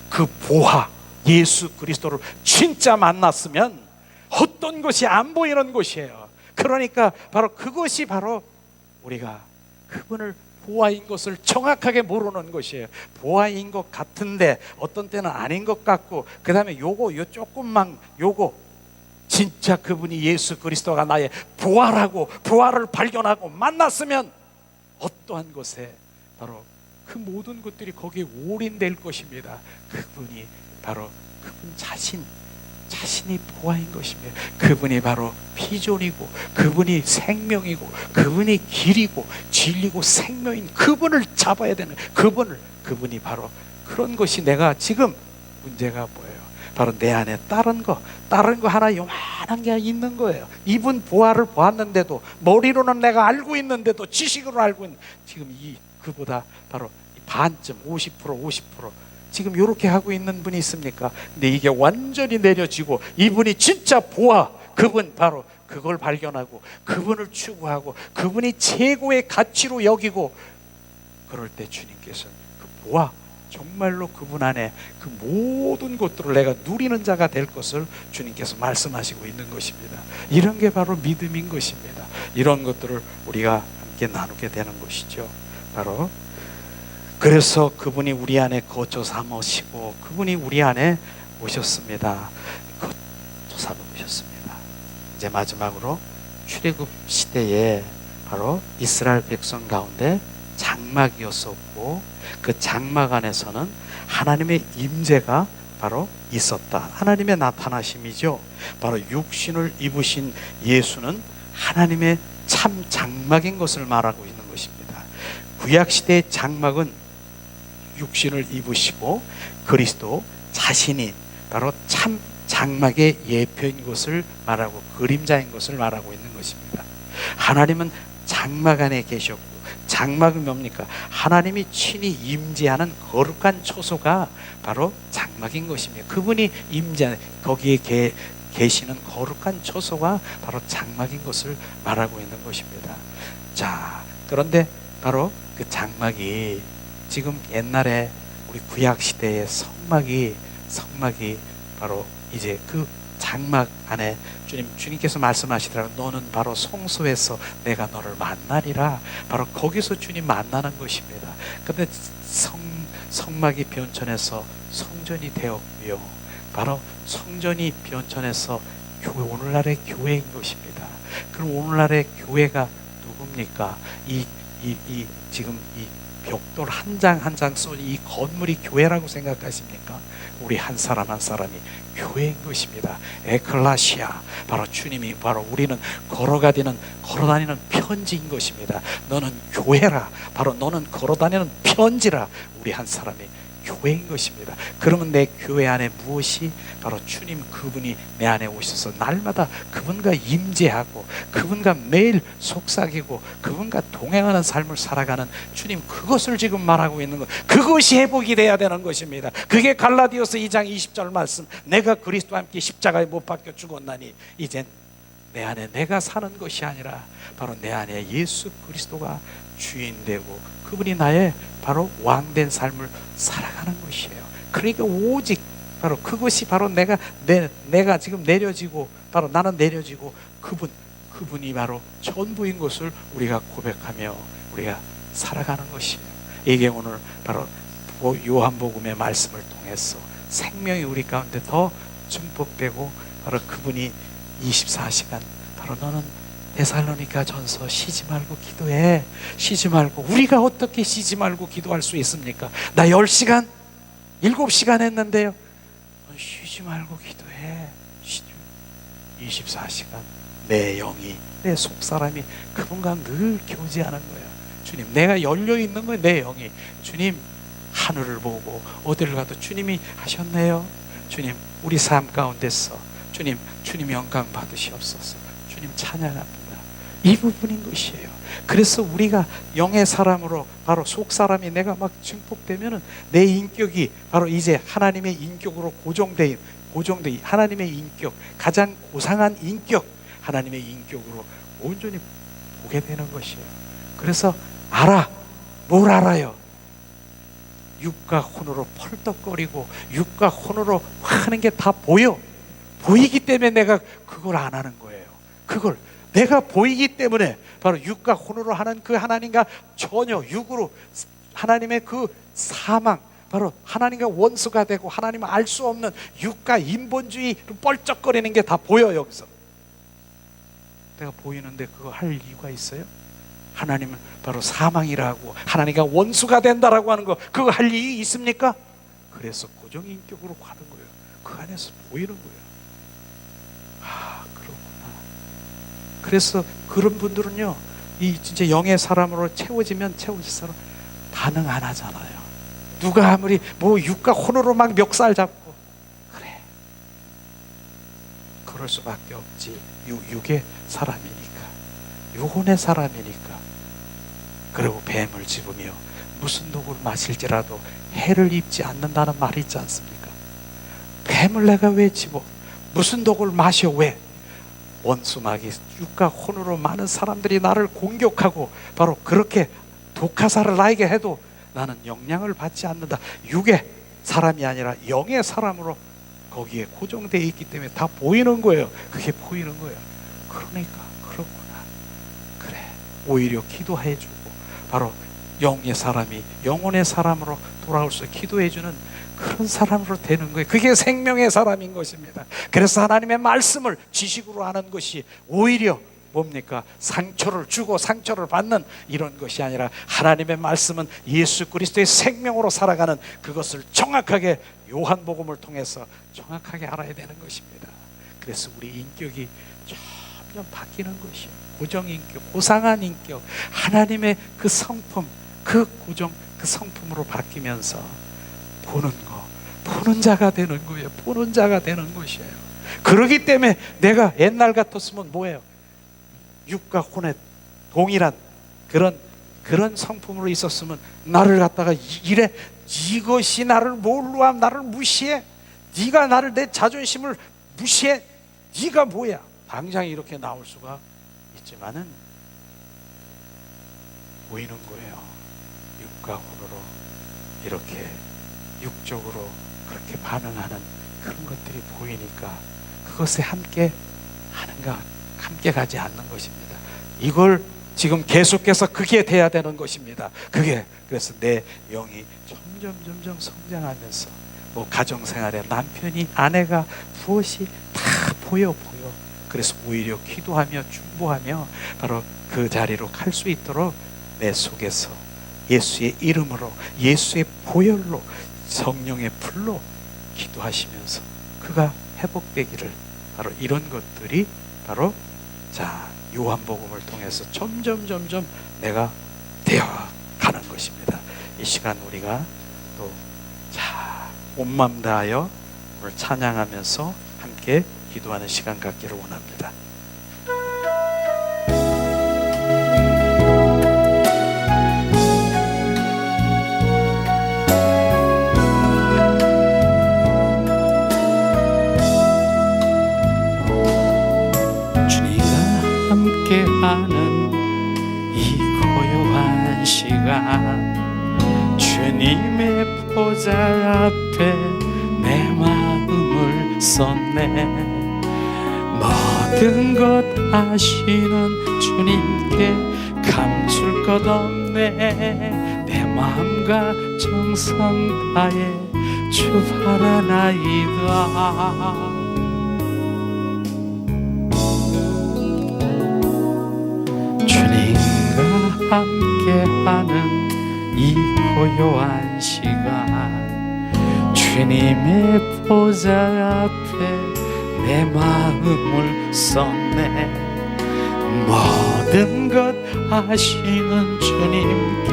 그 보화 예수 그리스도를 진짜 만났으면 어떤 것이 안 보이는 것이에요. 그러니까 바로 그것이 바로 우리가 그분을 보아인 것을 정확하게 모르는 것이에요. 보아인 것 같은데 어떤 때는 아닌 것 같고, 그 다음에 요 조금만 진짜 그분이 예수 그리스도가 나의 보아를 발견하고 만났으면 어떠한 것에 바로 그 모든 것들이 거기에 올인될 것입니다. 그분이 바로 그분 자신, 자신이 보아인 것이며 그분이 바로 피존이고 그분이 생명이고 그분이 길이고 진리고 생명인 그분을 잡아야 되는 그분이 바로 그런 것이 내가 지금 문제가 뭐예요? 바로 내 안에 다른 거 하나 요만한 게 있는 거예요. 이분 보아를 보았는데도 머리로는 내가 알고 있는데도 지식으로 알고 있는 지금 그보다 바로 반쯤 50% 지금 이렇게 하고 있는 분이 있습니까? 근데 이게 완전히 내려지고 이분이 진짜 보아 그분 바로 그걸 발견하고 그분을 추구하고 그분이 최고의 가치로 여기고 그럴 때 주님께서는 그 보아 정말로 그분 안에 그 모든 것들을 내가 누리는 자가 될 것을 주님께서 말씀하시고 있는 것입니다. 이런 게 바로 믿음인 것입니다. 이런 것들을 우리가 함께 나누게 되는 것이죠. 바로 그래서 그분이 우리 안에 거처 삼으시고 그분이 우리 안에 오셨습니다. 거처 삼으셨습니다. 이제 마지막으로 출애굽 시대에 바로 이스라엘 백성 가운데 장막이었었고 그 장막 안에서는 하나님의 임재가 바로 있었다. 하나님의 나타나심이죠. 바로 육신을 입으신 예수는 하나님의 참 장막인 것을 말하고 있는 것입니다. 구약시대의 장막은 육신을 입으시고 그리스도 자신이 바로 참 장막의 예표인 것을 말하고 그림자인 것을 말하고 있는 것입니다. 하나님은 장막 안에 계셨고 장막은 뭡니까? 하나님이 친히 임재하는 거룩한 처소가 바로 장막인 것입니다. 그분이 임재하는 거기에 계시는 거룩한 처소가 바로 장막인 것을 말하고 있는 것입니다. 자, 그런데 바로 그 장막이 지금 옛날에 우리 구약 시대의 성막이 바로 이제 그 장막 안에 주님께서 말씀하시더라고요. 너는 바로 성소에서 내가 너를 만나리라. 바로 거기서 주님 만나는 것입니다. 그런데 성막이 변천해서 성전이 되었고요. 바로 성전이 변천해서 오늘날의 교회인 것입니다. 그럼 오늘날의 교회가 누굽니까? 지금 이 벽돌 한 장 한 장 쏜 이 건물이 교회라고 생각하십니까? 우리 한 사람 한 사람이 교회인 것입니다. 에클라시아, 바로 주님이 바로 우리는 걸어다니는 편지인 것입니다. 너는 교회라, 바로 너는 걸어다니는 편지라. 우리 한 사람이 교회인 것입니다. 그러면 내 교회 안에 무엇이 바로 주님 그분이 내 안에 오셔서 날마다 그분과 임재하고 그분과 매일 속삭이고 그분과 동행하는 삶을 살아가는 주님 그것을 지금 말하고 있는 것. 그것이 회복이 돼야 되는 것입니다. 그게 갈라디아서 2장 20절 말씀. 내가 그리스도와 함께 십자가에 못 박혀 죽었나니 이젠 내 안에 내가 사는 것이 아니라 바로 내 안에 예수 그리스도가 주인 되고 그분이 나의 바로 왕된 삶을 살아가는 것이에요. 그러니까 오직 바로 그것이 바로 내가 지금 내려지고 바로 나는 내려지고 그분이 바로 전부인 것을 우리가 고백하며 우리가 살아가는 것이에요. 이게 오늘 바로 요한복음의 말씀을 통해서 생명이 우리 가운데 더 증폭되고 바로 그분이 24시간 바로 너는 데살로니가 전서 쉬지 말고 기도해. 쉬지 말고. 우리가 어떻게 쉬지 말고 기도할 수 있습니까? 나 10시간 7시간 했는데요. 쉬지 말고 기도해. 24시간 내 영이 내 속사람이 그분과 늘 교제하는 거예요. 주님 내가 열려있는 거예요. 내 영이 주님 하늘을 보고 어디를 가도 주님이 하셨네요. 주님 우리 삶 가운데서 주님 영광 받으시옵소서. 주님 찬양합니다. 이 부분인 것이에요. 그래서 우리가 영의 사람으로 바로 속 사람이 내가 막 증폭되면은 내 인격이 바로 이제 하나님의 인격으로 고정돼 하나님의 인격 가장 고상한 인격 하나님의 인격으로 온전히 보게 되는 것이에요. 그래서 뭘 알아요? 육과 혼으로 펄떡거리고 육과 혼으로 하는 게 다 보이기 때문에 내가 그걸 안 하는 거예요. 그걸 내가 보이기 때문에 바로 육과 혼으로 하는 그 하나님과 전혀 육으로 하나님의 그 사망 바로 하나님과 원수가 되고 하나님을 알 수 없는 육과 인본주의 뻘쩍거리는 게 다 보여. 여기서 내가 보이는데 그거 할 이유가 있어요? 하나님은 바로 사망이라고 하나님과 원수가 된다라고 하는 거 그거 할 이유 있습니까? 그래서 고정인격으로 가는 거예요. 그 안에서 보이는 거예요. 그렇구나. 그래서 그런 분들은요, 이 진짜 영의 사람으로 채워지면 채워질수록 반응 안 하잖아요. 누가 아무리 뭐 육과 혼으로 막 멱살 잡고 그래, 그럴 수밖에 없지. 육의 사람이니까, 육혼의 사람이니까. 그리고 뱀을 집으며 무슨 독을 마실지라도 해를 입지 않는다는 말이 있지 않습니까? 뱀을 내가 왜 집어? 무슨 독을 마셔? 왜? 원수마귀 육과 혼으로 많은 사람들이 나를 공격하고 바로 그렇게 독화살을 나에게 해도 나는 영향을 받지 않는다. 육의 사람이 아니라 영의 사람으로 거기에 고정되어 있기 때문에 다 보이는 거예요. 그게 보이는 거예요. 그러니까 그렇구나. 그래, 오히려 기도해주고 바로 영의 사람이 영혼의 사람으로 돌아올 수 기도해주는 그런 사람으로 되는 거예요. 그게 생명의 사람인 것입니다. 그래서 하나님의 말씀을 지식으로 하는 것이 오히려 뭡니까? 상처를 주고 상처를 받는 이런 것이 아니라 하나님의 말씀은 예수 그리스도의 생명으로 살아가는 그것을 정확하게 요한복음을 통해서 정확하게 알아야 되는 것입니다. 그래서 우리 인격이 점점 바뀌는 것이에요. 고정인격, 고상한 인격, 하나님의 그 성품, 그 고정, 그 성품으로 바뀌면서 보는 자가 되는 거예요. 보는 자가 되는 것이에요. 그러기 때문에 내가 옛날 같았으면 뭐예요? 육과 혼의 동일한 그런 성품으로 있었으면 나를 갖다가 이래, 이것이 나를 뭘로 함? 나를 무시해? 네가 나를, 내 자존심을 무시해? 네가 뭐야? 당장 이렇게 나올 수가 있지만은 보이는 거예요. 육과 혼으로 이렇게 육적으로 그렇게 반응하는 그런 것들이 보이니까 그것에 함께 하는가, 함께 가지 않는 것입니다. 이걸 지금 계속해서 그게 돼야 되는 것입니다. 그게, 그래서 내 영이 점점 성장하면서 뭐 가정생활에 남편이, 아내가 무엇이 다 보여. 그래서 오히려 기도하며 중보하며 바로 그 자리로 갈 수 있도록 내 속에서 예수의 이름으로, 예수의 보혈로, 성령의 불로 기도하시면서 그가 회복되기를, 바로 이런 것들이 바로 자 요한복음을 통해서 점점 내가 되어가는 것입니다. 이 시간 우리가 또 온 마음 다하여 오늘 찬양하면서 함께 기도하는 시간 갖기를 원합니다.
주님과 함께하는 이 고요한 시간, 주님의 보좌 앞에 내 마음을 쏟네. 모든 것 아시는 주님께 감출 것 없네. 내 마음과 정성 다해 주 바라나이다. 주님과 함께하는 이 고요한 시간, 주님의 보좌 앞에 내 마음을 쏟네. 모든 것 아시는 주님께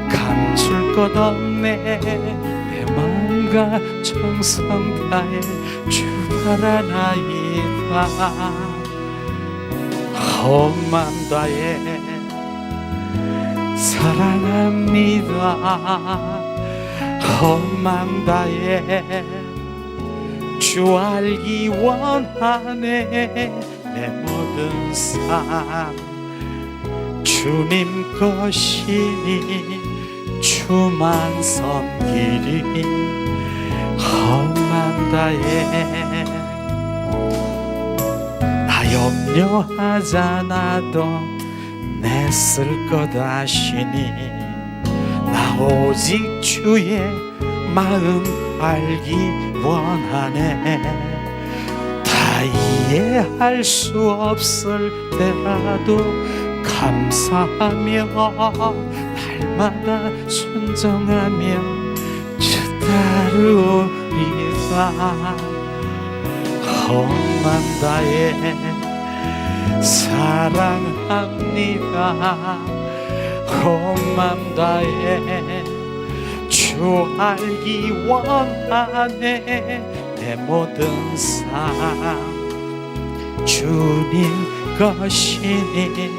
감출 것 없네. 내 마음과 정성 다해 주 바라나이다. 온 마음 다해 사랑합니다. 온 마음 다해 주 알기 원하네. 내 모든 삶 주님 것이니 주만 섬기리. 온 마음 다해 나 염려하잖아도 내 쓸 것 아시니 나 오직 주의 마음 알기 원하네. 다 이해할 수 없을 때라도 감사하며 날마다 순종하며 주 따르리라. 헌만 다해 사랑합니다. 헌만 다해 주 알기 원하네. 내 모든 삶 주님 것이니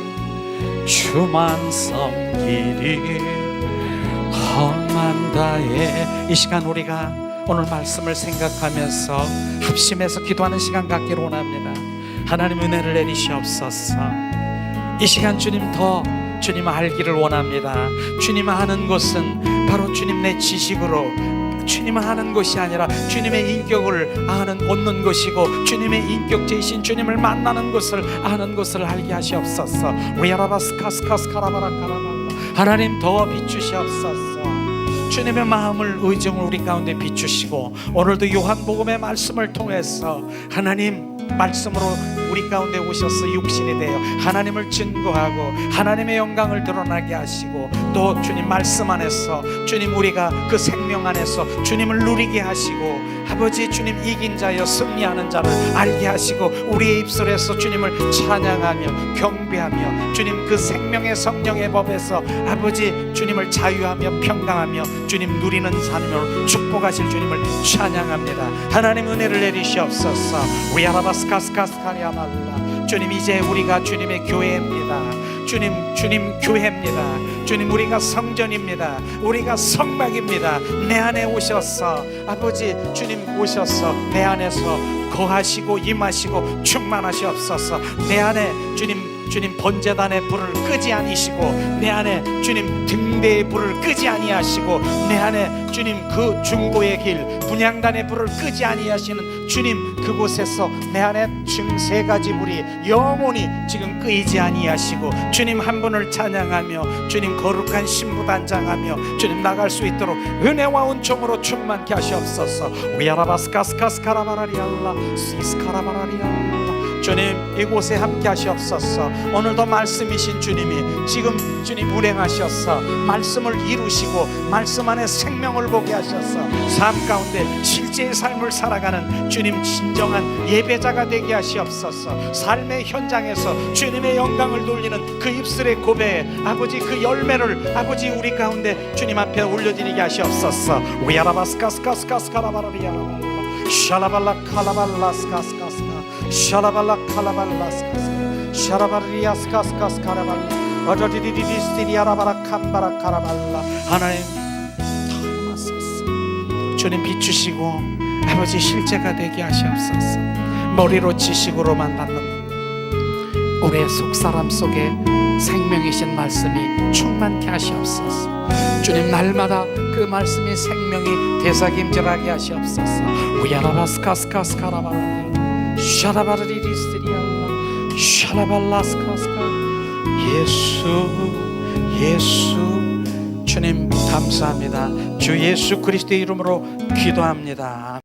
주만 섬기리. 헌만 다해. 이 시간 우리가 오늘 말씀을 생각하면서 합심해서 기도하는 시간 갖기를 원합니다. 하나님 은혜를 내리시옵소서. 이 시간 주님 더 주님 알기를 원합니다. 주님 아는 것은 바로 주님 내 지식으로 주님 아는 것이 아니라 주님의 인격을 얻는 것이고 주님의 인격제이신 주님을 만나는 것을 아는 것을 알게 하시옵소서. 하나님 더 비추시옵소서. 주님의 마음을 의정을 우리 가운데 비추시고 오늘도 요한복음의 말씀을 통해서 하나님 말씀으로 우리 가운데 오셔서 육신이 되어 하나님을 증거하고 하나님의 영광을 드러나게 하시고 또 주님 말씀 안에서 주님 우리가 그 생명 안에서 주님을 누리게 하시고 아버지 주님 이긴 자여 승리하는 자를 알게 하시고 우리의 입술에서 주님을 찬양하며 경배하며 주님 그 생명의 성령의 법에서 아버지 주님을 자유하며 평강하며 주님 누리는 삶으로 축복하실 주님을 찬양합니다. 하나님 은혜를 내리시옵소서. 위아라바스카스카스카리아말라. 주님 이제 우리가 주님의 교회입니다. 주님 교회입니다. 주님 우리가 성전입니다. 우리가 성막입니다. 내 안에 오셔서 아버지 주님 오셔서 내 안에서 거하시고 임하시고 충만하시옵소서. 내 안에 주님 번제단의 불을 끄지 아니시고 내 안에 주님 등대의 불을 끄지 아니하시고 내 안에 주님 그 중보의 길 분향단의 불을 끄지 아니하시는 주님 그곳에서 내 안에 지금 세 가지 불이 영원히 지금 끄이지 아니하시고 주님 한 분을 찬양하며 주님 거룩한 신부 단장하며 주님 나갈 수 있도록 은혜와 은총으로 충만케 하시옵소서. 위아라바스카스카스카라바라리알라 시스카라바라리알라. 주님 이곳에 함께 하시옵소서. 오늘도 말씀이신 주님이 지금 주님 운행하셔서 말씀을 이루시고 말씀 안에 생명을 보게 하셔서 삶 가운데 실제의 삶을 살아가는 주님 진정한 예배자가 되게 하시옵소서. 삶의 현장에서 주님의 영광을 돌리는 그 입술의 고백 아버지 그 열매를 아버지 우리 가운데 주님 앞에 올려드리게 하시옵소서. 위아라바스카스카스카스카라바라리아라 샬라발라 칼라발라스카스카스카 샬라발라 칼라발라스카스카 샤라바리아스카스카스카라발라 어저디디디디스티리아라바라 캄바라 카라발라. 하나님 더 임하소서. 주님 비추시고 아버지 실제가 되게 하시옵소서. 머리로 지식으로만 받는 우리의 속사람 속에 생명이신 말씀이 충만케 하시옵소서. 주님 날마다 그 말씀이 생명이 되사김질하게 하시옵소서. 위아라바스카스카스카라발라 샤라바르리리스리알라 샤라발라스카스카. 예수 주님 감사합니다. 주 예수 그리스도의 이름으로 기도합니다.